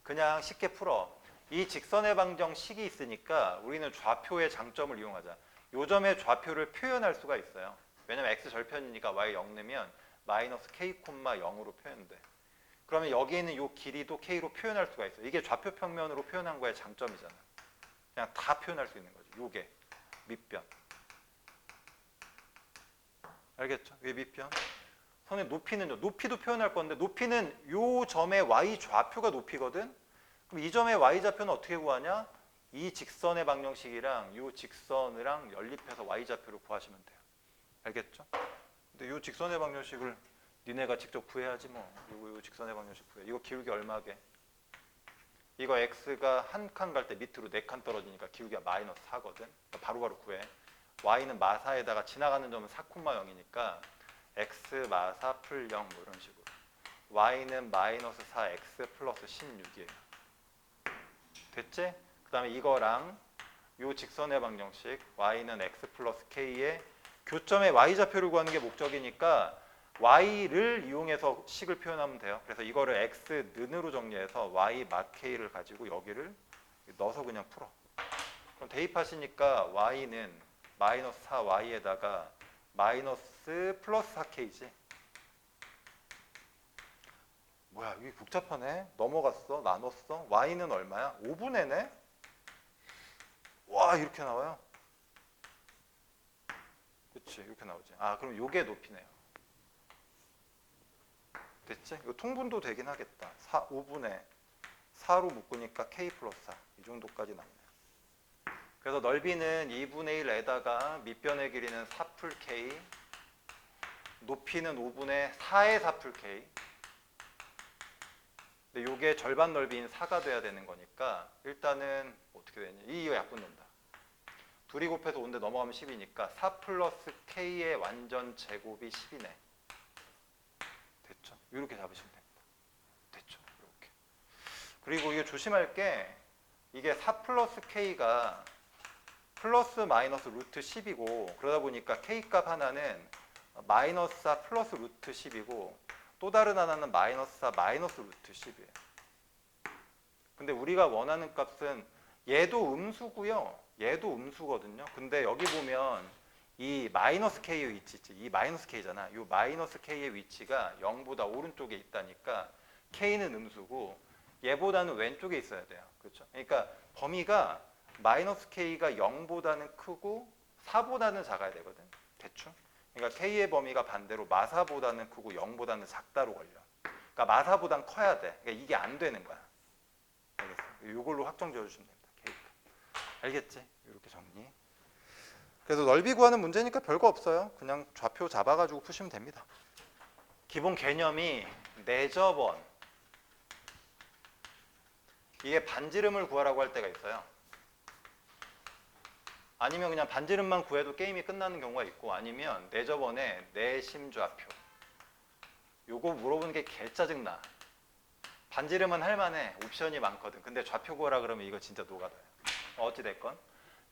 그냥 쉽게 풀어. 이 직선의 방정식이 있으니까 우리는 좌표의 장점을 이용하자. 요 점의 좌표를 표현할 수가 있어요. 왜냐면 x 절편이니까 y 0 내면 마이너스 k, 0으로 표현돼. 그러면 여기 있는 요 길이도 k로 표현할 수가 있어요. 이게 좌표 평면으로 표현한 거의 장점이잖아. 그냥 다 표현할 수 있는 거지. 요게 밑변. 알겠죠? 이게 밑변. 선생님 높이는요? 높이도 표현할 건데 높이는 요 점의 y 좌표가 높이거든? 그럼 이 점의 y 좌표는 어떻게 구하냐? 이 직선의 방정식이랑 요 직선이랑 연립해서 y 좌표를 구하시면 돼요. 알겠죠? 근데 요 직선의 방정식을 니네가 직접 구해야지 뭐. 요 직선의 방정식 구해. 이거 기울기 얼마게? 이거 x가 한 칸 갈 때 밑으로 4칸 떨어지니까 기울기가 마이너스 4거든? 그러니까 바로바로 구해. y는 마사에다가 지나가는 점은 4,0이니까 x 마사 풀 0 뭐 이런 식으로. y는 마이너스 4x 플러스 16이에요. 됐지? 그 다음에 이거랑 요 직선의 방정식 y는 x 플러스 k의 교점의 y좌표를 구하는 게 목적이니까 y를 이용해서 식을 표현하면 돼요. 그래서 이거를 x 는으로 정리해서 y 마 k를 가지고 여기를 넣어서 그냥 풀어. 그럼 대입하시니까 y는 마이너스 4y에다가 마이너스 x 플러스 4k지. 뭐야 이게 복잡하네. 넘어갔어. 나눴어. y는 얼마야? 5분의 네? 와 이렇게 나와요. 그치 이렇게 나오지. 아 그럼 요게 높이네요. 됐지? 이거 통분도 되긴 하겠다. 5분의 4로 묶으니까 k 플러스 4. 이 정도까지 남네요. 그래서 넓이는 2분의 1에다가 밑변의 길이는 4풀 k, 높이는 5분의 4의 4풀 k. 근데 요게 절반 넓이인 4가 돼야 되는 거니까 일단은 어떻게 되냐? 이거 약분된다. 둘이 곱해서 5인데 넘어가면 10이니까 4 플러스 k의 완전 제곱이 10이네. 됐죠? 이렇게 잡으시면 됩니다. 됐죠? 이렇게. 그리고 이게 조심할 게 이게 4 플러스 k가 플러스 마이너스 루트 10이고 그러다 보니까 k 값 하나는 마이너스 4 플러스 루트 10이고 또 다른 하나는 마이너스 4 마이너스 루트 10이에요. 근데 우리가 원하는 값은 얘도 음수고요. 얘도 음수거든요. 근데 여기 보면 이 마이너스 k의 위치 있지. 이 마이너스 k잖아. 이 마이너스 k의 위치가 0보다 오른쪽에 있다니까 k는 음수고 얘보다는 왼쪽에 있어야 돼요. 그렇죠? 그러니까 범위가 마이너스 k가 0보다는 크고 4보다는 작아야 되거든. 대충. 그러니까 k의 범위가 반대로 마사보다는 크고 0보다는 작다로 걸려. 그러니까 마사보단 커야 돼. 그러니까 이게 안 되는 거야. 알겠어? 이걸로 확정 지어주시면 됩니다. k가. 알겠지? 이렇게 정리. 그래서 넓이 구하는 문제니까 별거 없어요. 그냥 좌표 잡아가지고 푸시면 됩니다. 기본 개념이 내접원. 이게 반지름을 구하라고 할 때가 있어요. 아니면 그냥 반지름만 구해도 게임이 끝나는 경우가 있고 아니면 내접원의 내심좌표. 요거 물어보는 게 개짜증나. 반지름은 할만해. 옵션이 많거든. 근데 좌표 구하라 그러면 이거 진짜 노가다야. 어찌됐건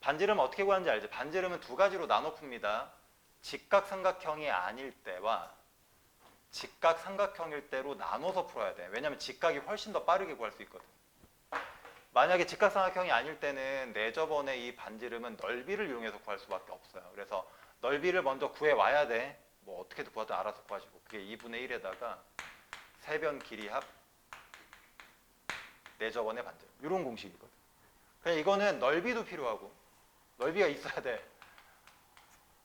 반지름 어떻게 구하는지 알지? 반지름은 두 가지로 나눠 풉니다. 직각삼각형이 아닐 때와 직각삼각형일 때로 나눠서 풀어야 돼. 왜냐면 직각이 훨씬 더 빠르게 구할 수 있거든. 만약에 직각삼각형이 아닐 때는 내접원의 이 반지름은 넓이를 이용해서 구할 수밖에 없어요. 그래서 넓이를 먼저 구해와야 돼. 뭐 어떻게든 구하든 알아서 구하시고. 그게 2분의 1에다가 세변 길이 합 내접원의 반지름. 이런 공식이거든. 그냥 이거는 넓이도 필요하고 넓이가 있어야 돼.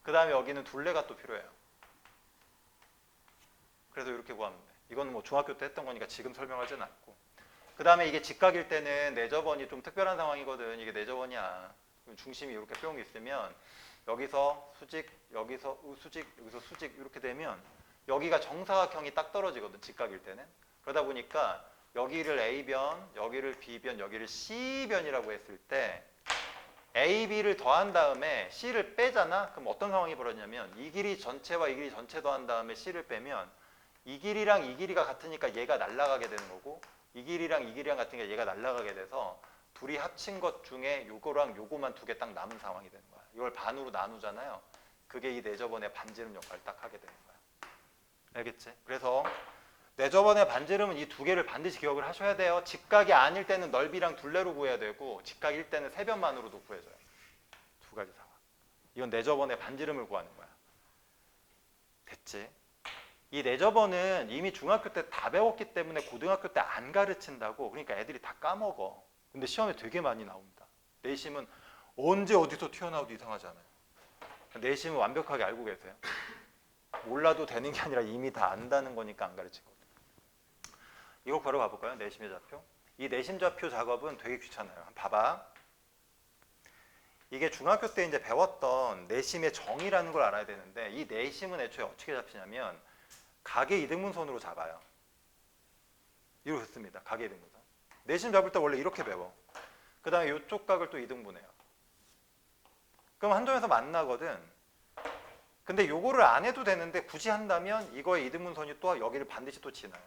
그 다음에 여기는 둘레가 또 필요해요. 그래서 이렇게 구하면 돼. 이건 뭐 중학교 때 했던 거니까 지금 설명하지는 않고. 그 다음에 이게 직각일 때는 내접원이 좀 특별한 상황이거든. 이게 내접원이야. 중심이 이렇게 뿅 있으면 여기서 수직, 여기서 수직, 여기서 수직 이렇게 되면 여기가 정사각형이 딱 떨어지거든. 직각일 때는. 그러다 보니까 여기를 A변, 여기를 B변, 여기를 C변이라고 했을 때 A, B를 더한 다음에 C를 빼잖아? 그럼 어떤 상황이 벌어지냐면 이 길이 전체와 이 길이 전체 더한 다음에 C를 빼면 이 길이랑 이 길이가 같으니까 얘가 날아가게 되는 거고 이 길이랑 이 길이랑 같으니까 얘가 날아가게 돼서 둘이 합친 것 중에 요거랑 요거만 두 개 딱 남은 상황이 되는 거야. 이걸 반으로 나누잖아요. 그게 이 내접원의 반지름 역할을 딱 하게 되는 거야. 알겠지? 그래서 내접원의 반지름은 이 두 개를 반드시 기억을 하셔야 돼요. 직각이 아닐 때는 넓이랑 둘레로 구해야 되고 직각일 때는 세변만으로도 구해져요. 두 가지 상황. 이건 내접원의 반지름을 구하는 거야. 됐지? 이 내접원은 이미 중학교 때 다 배웠기 때문에 고등학교 때 안 가르친다고. 그러니까 애들이 다 까먹어. 근데 시험에 되게 많이 나옵니다. 내심은 언제 어디서 튀어나와도 이상하지 않아요. 내심은 완벽하게 알고 계세요. 몰라도 되는 게 아니라 이미 다 안다는 거니까 안 가르치거든요. 이거 바로 가볼까요? 내심의 좌표. 이 내심 좌표 작업은 되게 귀찮아요. 한번 봐봐. 이게 중학교 때 이제 배웠던 내심의 정의라는 걸 알아야 되는데 이 내심은 애초에 어떻게 잡히냐면 각의 이등분선으로 잡아요. 이렇게 씁니다. 각의 이등분선. 내심 잡을 때 원래 이렇게 배워. 그 다음에 이쪽 각을 또 이등분해요. 그럼 한 점에서 만나거든. 근데 요거를 안 해도 되는데 굳이 한다면 이거의 이등분선이 또 여기를 반드시 또 지나요.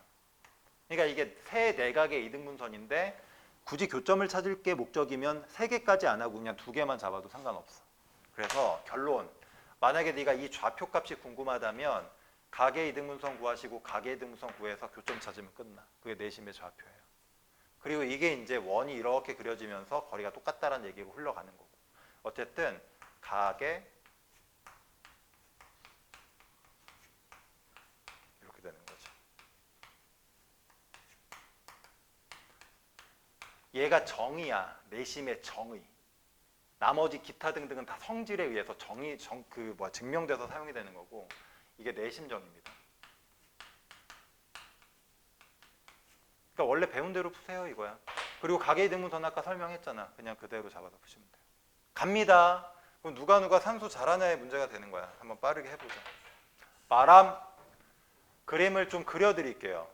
그러니까 이게 세 내각의 이등분선인데 굳이 교점을 찾을 게 목적이면 세 개까지 안 하고 그냥 두 개만 잡아도 상관없어. 그래서 결론. 만약에 네가 이 좌표값이 궁금하다면 각의 이등분선 구하시고 각의 이등분선 구해서 교점 찾으면 끝나. 그게 내심의 좌표예요. 그리고 이게 이제 원이 이렇게 그려지면서 거리가 똑같다라는 얘기로 흘러가는 거고. 어쨌든 각의 얘가 정의야. 내심의 정의. 나머지 기타 등등은 다 성질에 의해서 증명돼서 사용이 되는 거고, 이게 내심정입니다. 그러니까 원래 배운 대로 푸세요 이거야. 그리고 가계이등분선 아까 설명했잖아. 그냥 그대로 잡아서 푸시면 돼요. 갑니다. 그럼 누가 산수 잘하냐의 문제가 되는 거야. 한번 빠르게 해보자. 바람 그림을 좀 그려드릴게요.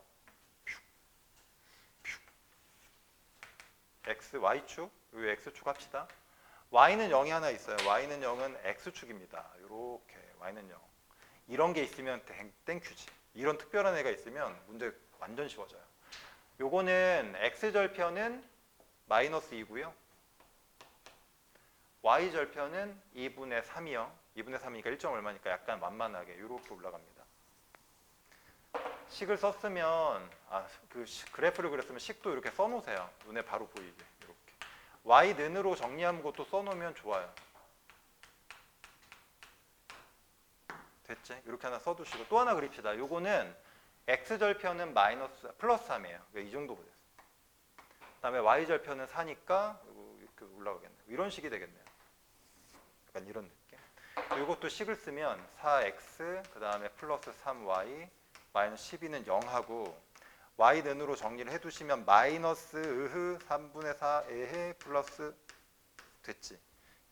X, Y축, 여기 X축 합시다. Y는 0이 하나 있어요. Y는 0은 X축입니다. 이렇게 Y는 0. 이런 게 있으면 땡큐지. 이런 특별한 애가 있으면 문제 완전 쉬워져요. 요거는 X절편은 마이너스 2고요. Y절편은 2분의 3이요. 2분의 3이니까 1점 얼마니까 약간 만만하게 이렇게 올라갑니다. 식을 썼으면 그래프를 그렸으면 식도 이렇게 써놓으세요. 눈에 바로 보이게 이렇게. Y는으로 정리한 것도 써놓으면 좋아요. 됐지? 이렇게 하나 써두시고 또 하나 그립시다. 요거는 X절편은 플러스 3이에요. 이 정도 보세요. 그 다음에 Y절편은 4니까 이렇게 올라가겠네요. 이런 식이 되겠네요. 약간 이런 느낌. 이것도 식을 쓰면 4X 그 다음에 플러스 3Y 마이너스 12는 0하고 Y는으로 정리를 해두시면 마이너스 3분의 4 에헤 플러스 됐지.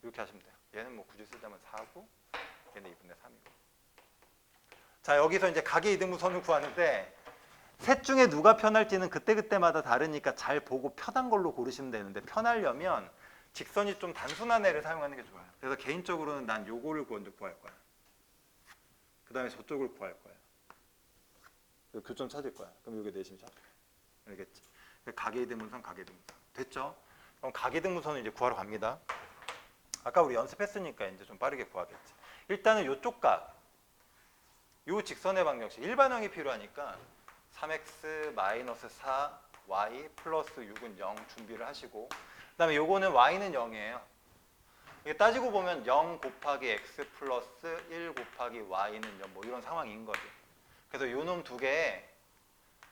이렇게 하시면 돼요. 얘는 뭐 굳이 쓰자면 4고 얘는 2분의 3이고. 자, 여기서 이제 가계이등분선을 구하는데 셋 중에 누가 편할지는 그때그때마다 다르니까 잘 보고 편한 걸로 고르시면 되는데, 편하려면 직선이 좀 단순한 애를 사용하는 게 좋아요. 그래서 개인적으로는 난 요거를 먼저 구할 거야. 그 다음에 저쪽을 구할 거야. 교점 찾을 거야. 그럼 이게 내심 잡혀. 알겠지? 가계이등분선, 가계이등분선. 됐죠? 그럼 가계이등분선을 이제 구하러 갑니다. 아까 우리 연습했으니까 이제 좀 빠르게 구하겠지. 일단은 요쪽 값, 요 직선의 방정식 일반형이 필요하니까 3x 마이너스 4y 플러스 6은 0 준비를 하시고, 그 다음에 요거는 y는 0이에요. 이게 따지고 보면 0 곱하기 x 플러스 1 곱하기 y는 0 뭐 이런 상황인 거죠. 그래서 요 놈 두 개의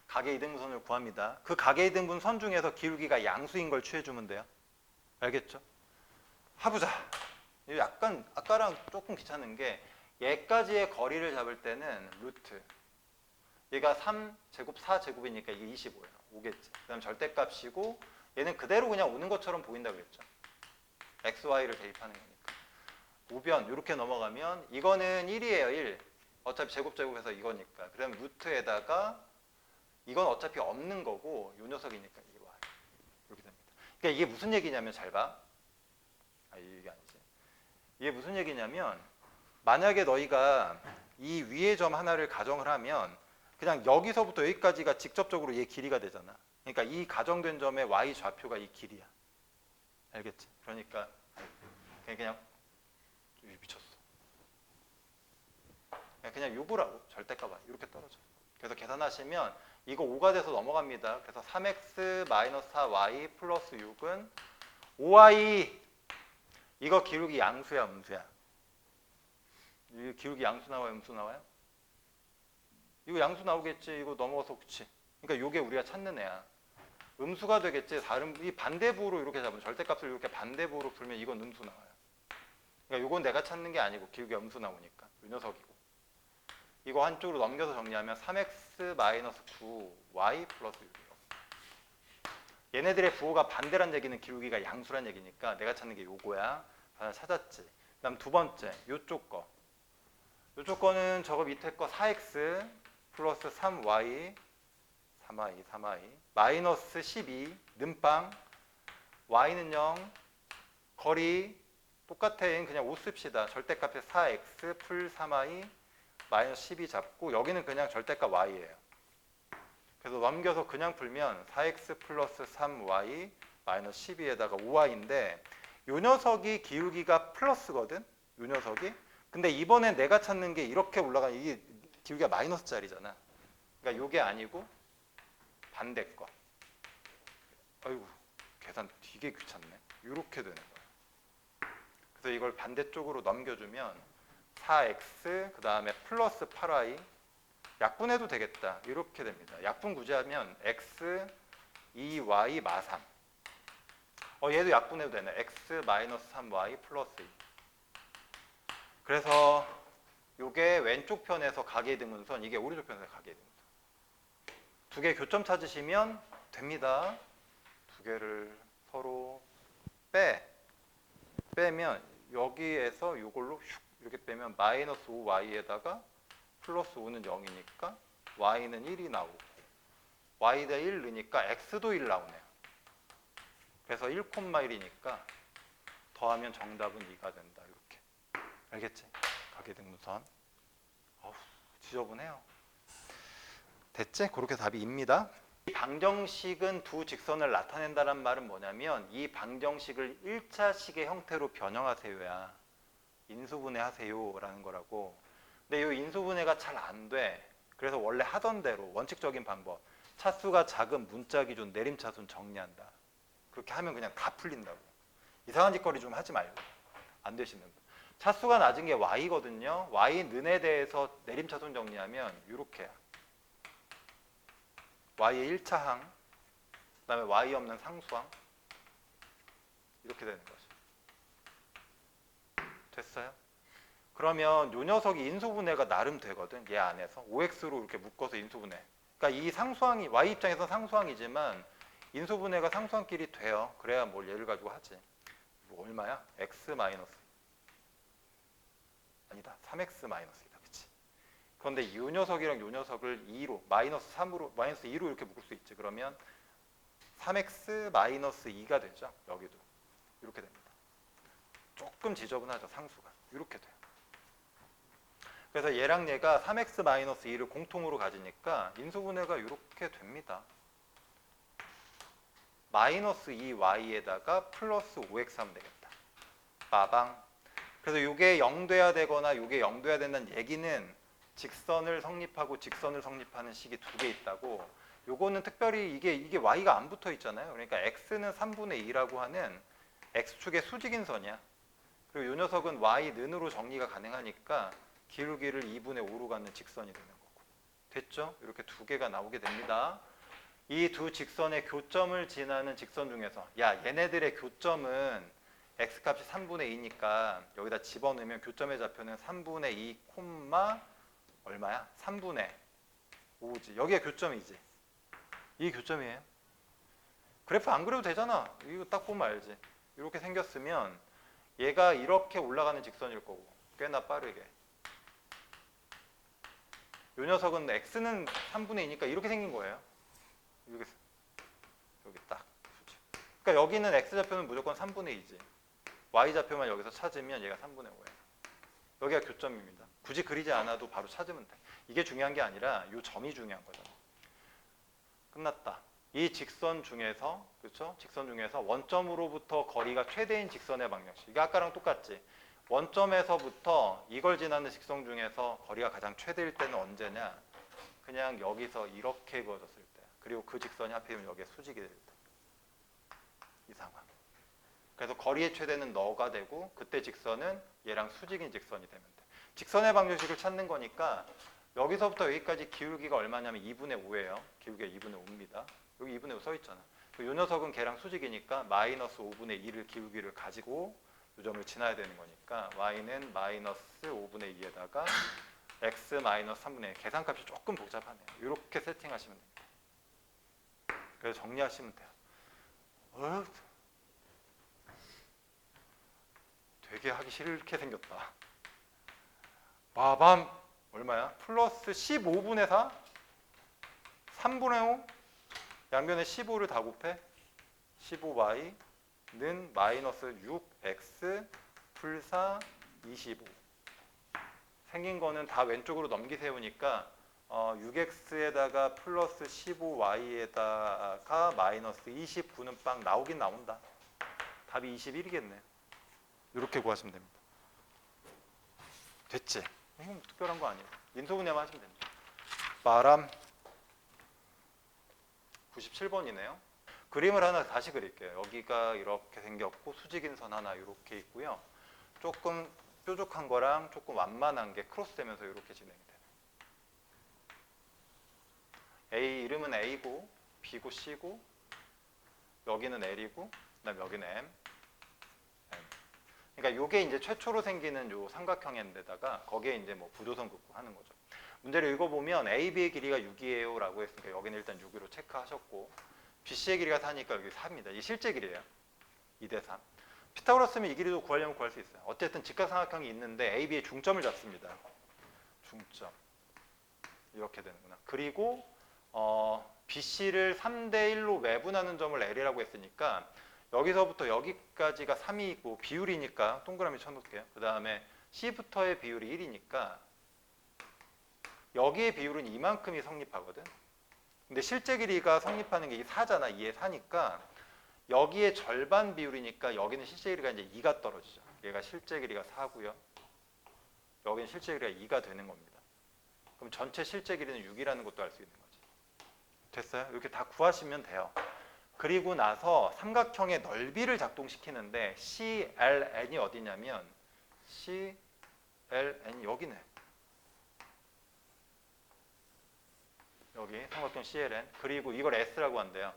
가계이등분선을 구합니다. 그 가계이등분선 중에서 기울기가 양수인 걸 취해주면 돼요. 알겠죠? 해보자. 약간 아까랑 조금 귀찮은 게 얘까지의 거리를 잡을 때는 루트, 얘가 3제곱 4제곱이니까 이게 25예요. 오겠지. 그 다음 절대값이고 얘는 그대로 그냥 오는 것처럼 보인다고 그랬죠. x, y를 대입하는 거니까. 우변 이렇게 넘어가면 이거는 1이에요. 1. 어차피 제곱해서 이거니까. 그다음 루트에다가 이건 어차피 없는 거고 요 녀석이니까 이 y. 이렇게 됩니다. 그러니까 이게 무슨 얘기냐면 잘 봐. 이게 아니지. 이게 무슨 얘기냐면 만약에 너희가 이 위의 점 하나를 가정을 하면 그냥 여기서부터 여기까지가 직접적으로 얘 길이가 되잖아. 그러니까 이 가정된 점의 y 좌표가 이 길이야. 알겠지? 그러니까 그냥 미쳤어. 그냥 요거라고 절대값 이렇게 떨어져. 그래서 계산하시면 이거 5가 돼서 넘어갑니다. 그래서 3x 마이너스 4y 플러스 6은 5y. 이거 기울기 양수야, 음수야? 이 기울기 양수 나와요, 음수 나와요? 이거 양수 나오겠지. 이거 넘어가서 그치. 그러니까 요게 우리가 찾는 애야. 음수가 되겠지. 다른 이 반대부로 이렇게 잡으면 절대값을 이렇게 반대부로 풀면 이건 음수 나와요. 그러니까 요건 내가 찾는 게 아니고 기울기 음수 나오니까 요 녀석이고. 이거 한쪽으로 넘겨서 정리하면 3x 마이너스 9y 플러스 6이요. 얘네들의 부호가 반대란 얘기는 기울기가 양수란 얘기니까 내가 찾는 게 요거야. 하나 찾았지. 그다음 두 번째 요쪽 거. 요쪽 거는 저거 밑에 거 4x 플러스 3y 3y 마이너스 12 는빵 y는 0 거리 똑같아. 얘는 그냥 5 씁시다. 절대값에 4x 풀 3y 마이너스 12 잡고 여기는 그냥 절대값 y예요. 그래서 넘겨서 그냥 풀면 4x 플러스 3y 마이너스 12에다가 5y인데 요 녀석이 기울기가 플러스거든. 요 녀석이. 근데 이번엔 내가 찾는 게 이렇게 올라가는 이게 기울기가 마이너스 짜리잖아. 그러니까 요게 아니고 반대 거. 아이고 계산 되게 귀찮네. 이렇게 되는 거야. 그래서 이걸 반대쪽으로 넘겨주면 4x 그 다음에 플러스 8y 약분해도 되겠다. 이렇게 됩니다. 약분 구제하면 x 2y 마 3 얘도 약분해도 되네. x 마이너스 3y 플러스 2. 그래서 요게 왼쪽 편에서 가계등분선, 이게 오른쪽 편에서 가계등분선. 두 개 교점 찾으시면 됩니다. 두 개를 서로 빼면 여기에서 이걸로 슉 이렇게 빼면 마이너스 5y에다가 플러스 5는 0이니까 y는 1이 나오고 y에다 1 넣으니까 x도 1 나오네요. 그래서 1,1이니까 더하면 정답은 2가 된다. 이렇게. 알겠지? 가계등분선. 어우, 지저분해요. 됐지? 그렇게 답이 2입니다. 이 방정식은 두 직선을 나타낸다는 말은 뭐냐면 이 방정식을 1차식의 형태로 변형하세요야 인수분해 하세요라는 거라고. 근데 이 인수분해가 잘 안 돼. 그래서 원래 하던 대로 원칙적인 방법, 차수가 작은 문자 기준 내림차순 정리한다. 그렇게 하면 그냥 다 풀린다고. 이상한 짓거리 좀 하지 말고. 안 되시는 분. 차수가 낮은 게 y거든요. y 는에 대해서 내림차순 정리하면 이렇게야. y의 1차항, 그 다음에 y 없는 상수항, 이렇게 되는 거죠. 됐어요? 그러면 요 녀석이 인수분해가 나름 되거든. 얘 안에서 5x로 이렇게 묶어서 인수분해. 그러니까 이 상수항이 y 입장에서 상수항이지만 인수분해가 상수항끼리 돼요. 그래야 뭘 얘를 가지고 하지. 뭐 얼마야? x 마이너스 아니다. 3x 마이너스이다. 그치? 그런데 이 녀석이랑 이 녀석을 2로 마이너스 3으로 마이너스 2로 이렇게 묶을 수 있지. 그러면 3x 마이너스 2가 되죠. 여기도 이렇게 됩니다. 조금 지저분하죠. 상수가 이렇게 돼요. 그래서 얘랑 얘가 3x 마이너스 2를 공통으로 가지니까 인수분해가 이렇게 됩니다. 마이너스 2y에다가 플러스 5x 하면 되겠다. 빠방. 그래서 이게 0 돼야 되거나 이게 0 돼야 된다는 얘기는 직선을 성립하고 직선을 성립하는 식이 두 개 있다고. 요거는 특별히 이게 y가 안 붙어 있잖아요. 그러니까 x는 3분의 2라고 하는 x축의 수직인 선이야. 그리고 이 녀석은 y는으로 정리가 가능하니까 기울기를 2분의 5로 갖는 직선이 되는 거고. 됐죠? 이렇게 두 개가 나오게 됩니다. 이 두 직선의 교점을 지나는 직선 중에서 얘네들의 교점은 x값이 3분의 2니까 여기다 집어넣으면 교점의 좌표는 3분의 2, 얼마야? 3분의 5지. 여기가 교점이지. 이 교점이에요. 그래프 안 그려도 되잖아. 이거 딱 보면 알지. 이렇게 생겼으면 얘가 이렇게 올라가는 직선일 거고 꽤나 빠르게. 이 녀석은 x는 3분의 2니까 이렇게 생긴 거예요. 여기 딱. 그러니까 여기는 x좌표는 무조건 3분의 2지. y좌표만 여기서 찾으면 얘가 3분의 5예요. 여기가 교점입니다. 굳이 그리지 않아도 바로 찾으면 돼. 이게 중요한 게 아니라 이 점이 중요한 거잖아. 끝났다. 이 직선 중에서, 그렇죠? 직선 중에서 원점으로부터 거리가 최대인 직선의 방정식. 이게 아까랑 똑같지. 원점에서부터 이걸 지나는 직선 중에서 거리가 가장 최대일 때는 언제냐? 그냥 여기서 이렇게 그어졌을 때. 그리고 그 직선이 하필이면 여기에 수직이 될 때. 이 상황. 그래서 거리의 최대는 너가 되고 그때 직선은 얘랑 수직인 직선이 되면 돼. 직선의 방정식을 찾는 거니까 여기서부터 여기까지 기울기가 얼마냐면 2분의 5예요. 기울기가 2분의 5입니다. 여기 2분의 5 써있잖아. 이 녀석은 걔랑 수직이니까 마이너스 5분의 2를 기울기를 가지고 이 점을 지나야 되는 거니까 y는 마이너스 5분의 2에다가 x 마이너스 3분의 1. 계산값이 조금 복잡하네요. 이렇게 세팅하시면 됩니다. 그래서 정리하시면 돼요. 되게 하기 싫게 생겼다. 와밤 얼마야? 플러스 15분의 4? 3분의 5? 양변에 15를 다 곱해? 15y는 마이너스 6x 불4 25. 생긴 거는 다 왼쪽으로 넘기세우니까 6x에다가 플러스 15y에다가 마이너스 29는 빵 나오긴 나온다. 답이 21이겠네. 이렇게 구하시면 됩니다. 됐지? 이건 뭐 특별한 거 아니에요. 인수분해만 하시면 됩니다. 바람 97번이네요. 그림을 하나 다시 그릴게요. 여기가 이렇게 생겼고 수직인 선 하나 이렇게 있고요. 조금 뾰족한 거랑 조금 완만한 게 크로스되면서 이렇게 진행이 돼요. A 이름은 A고 B고 C고 여기는 L이고 그다음 여기는 M. 그러니까 요게 이제 최초로 생기는 요 삼각형인데다가 거기에 이제 뭐 부조선 긋고 하는 거죠. 문제를 읽어보면 AB의 길이가 6이에요 라고 했으니까 여기는 일단 6으로 체크하셨고 BC의 길이가 4니까 여기 4입니다. 이게 실제 길이에요. 2대3. 피타고라스면 이 길이도 구하려면 구할 수 있어요. 어쨌든 직각삼각형이 있는데 AB의 중점을 잡습니다. 중점. 이렇게 되는구나. 그리고 BC를 3대1로 매분하는 점을 L이라고 했으니까 여기서부터 여기까지가 3이고 비율이니까 동그라미 쳐놓을게요. 그 다음에 C부터의 비율이 1이니까 여기의 비율은 이만큼이 성립하거든. 근데 실제 길이가 성립하는 게 4잖아. 2에 4니까 여기에 절반 비율이니까 여기는 실제 길이가 이제 2가 떨어지죠. 얘가 실제 길이가 4고요. 여기는 실제 길이가 2가 되는 겁니다. 그럼 전체 실제 길이는 6이라는 것도 알 수 있는 거지. 됐어요? 이렇게 다 구하시면 돼요. 그리고 나서 삼각형의 넓이를 작동시키는데 CLN이 어디냐면 CLN이 여기네. 여기 삼각형 CLN. 그리고 이걸 S라고 한대요.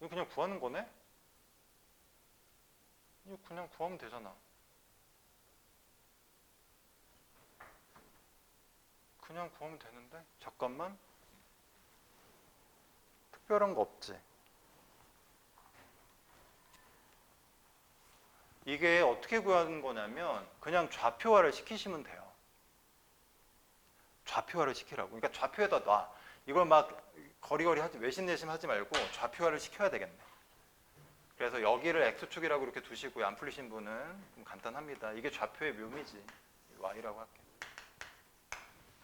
이거 그냥 구하는 거네? 이거 그냥 구하면 되잖아. 그냥 구하면 되는데? 잠깐만. 특별한 거 없지? 이게 어떻게 구하는 거냐면 그냥 좌표화를 시키시면 돼요. 좌표화를 시키라고. 그러니까 좌표에다 놔. 이걸 막 거리거리 하지 외심내심 하지 말고 좌표화를 시켜야 되겠네. 그래서 여기를 X축이라고 이렇게 두시고요. 안 풀리신 분은 좀 간단합니다. 이게 좌표의 묘미지. Y라고 할게.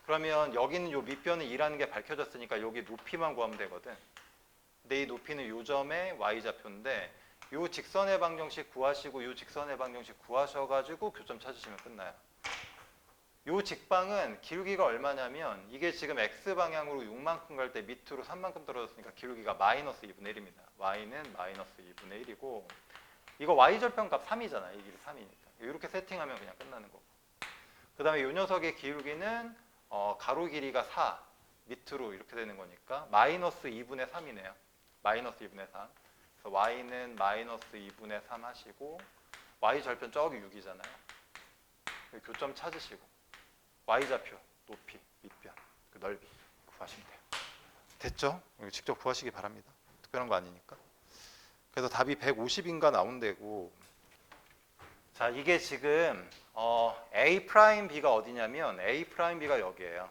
그러면 여기는 요 밑변은 2라는 게 밝혀졌으니까 여기 높이만 구하면 되거든. 근데 이 높이는 요 점의 Y좌표인데 요 직선의 방정식 구하시고 요 직선의 방정식 구하셔가지고 교점 찾으시면 끝나요. 요 직방은 기울기가 얼마냐면 이게 지금 X방향으로 6만큼 갈 때 밑으로 3만큼 떨어졌으니까 기울기가 마이너스 2분의 1입니다. Y는 마이너스 2분의 1이고 이거 Y절편값 3이잖아. 이 길이 3이니까. 이렇게 세팅하면 그냥 끝나는 거고. 그 다음에 요 녀석의 기울기는 가로 길이가 4 밑으로 이렇게 되는 거니까 마이너스 2분의 3이네요. 마이너스 2분의 3. 그래서 Y는 마이너스 2분의 3 하시고 Y절편 저기 6이잖아요. 교점 찾으시고 Y좌표, 높이, 밑변, 그 넓이 구하시면 돼요. 됐죠? 이거 직접 구하시기 바랍니다. 특별한 거 아니니까. 그래서 답이 150인가 나온대고. 자, 이게 지금 A'B가 어디냐면 A'B가 여기예요.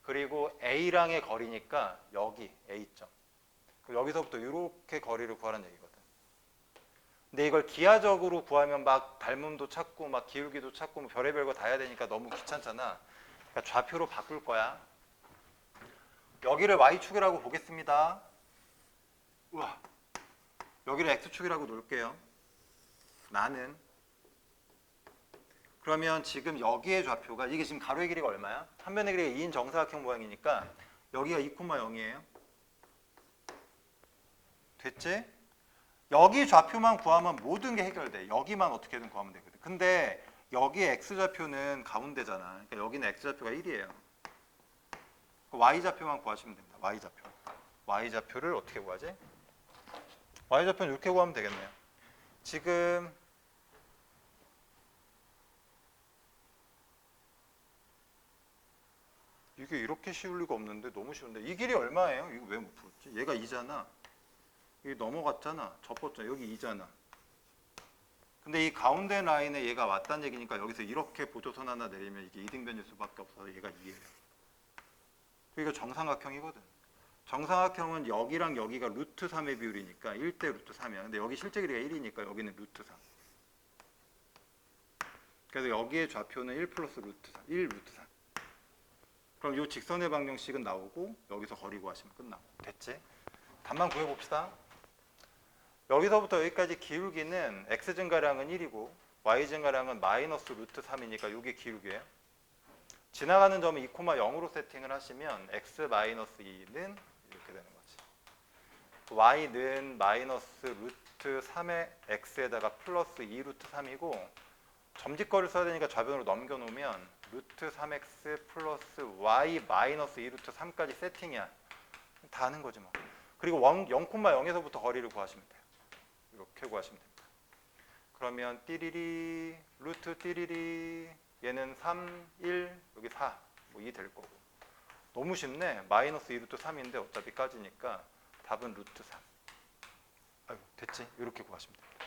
그리고 A랑의 거리니까 여기 A점. 여기서부터 이렇게 거리를 구하라는 얘기거든. 근데 이걸 기하적으로 구하면 막 닮음도 찾고 막 기울기도 찾고 뭐 별의별 거 다 해야 되니까 너무 귀찮잖아. 그러니까 좌표로 바꿀 거야. 여기를 Y축이라고 보겠습니다. 우와. 여기를 X축이라고 놓을게요. 나는. 그러면 지금 여기의 좌표가 이게 지금 가로의 길이가 얼마야? 한 변의 길이가 2인 정사각형 모양이니까 여기가 2,0이에요. 됐지? 여기 좌표만 구하면 모든 게 해결돼. 여기만 어떻게든 구하면 되거든. 근데 여기 X좌표는 가운데잖아. 그러니까 여기는 X좌표가 1이에요. Y좌표만 구하시면 됩니다. Y좌표. Y좌표를 어떻게 구하지? Y좌표는 이렇게 구하면 되겠네요. 지금 이게 이렇게 쉬울 리가 없는데 너무 쉬운데 이 길이 얼마예요? 이거 왜 못 풀었지? 얘가 2잖아. 여기 넘어갔잖아. 접었잖아. 여기 2잖아. 근데 이 가운데 라인에 얘가 왔다는 얘기니까 여기서 이렇게 보조선 하나 내리면 이게 이등변일 수밖에 없어서 얘가 2예요. 이거 정삼각형이거든. 정삼각형은 여기랑 여기가 루트 3의 비율이니까 1대 루트 3이야. 근데 여기 실제 길이가 1이니까 여기는 루트 3. 그래서 여기의 좌표는 1 플러스 루트 3, 1 루트 3. 그럼 이 직선의 방정식은 나오고 여기서 거리 구하시면 끝나고. 됐지? 답만 구해봅시다. 여기서부터 여기까지 기울기는 x 증가량은 1이고 y 증가량은 마이너스 루트 3이니까 이게 기울기예요. 지나가는 점은 2,0으로 세팅을 하시면 x 마이너스 2는 이렇게 되는 거지. y는 마이너스 루트 3의 x에다가 플러스 2 루트 3이고 점짓거리를 써야 되니까 좌변으로 넘겨놓으면 루트 3x 플러스 y 마이너스 2 루트 3까지 세팅이야. 다 하는 거지 뭐. 그리고 0,0에서부터 거리를 구하시면 돼요. 이렇게 구하시면 됩니다. 그러면 띠리리 루트 띠리리 얘는 3, 1, 여기 4, 뭐 2 될 거고. 너무 쉽네. 마이너스 2 루트 3인데 어차피 까지니까 답은 루트 3. 아유, 됐지? 이렇게 구하시면 됩니다.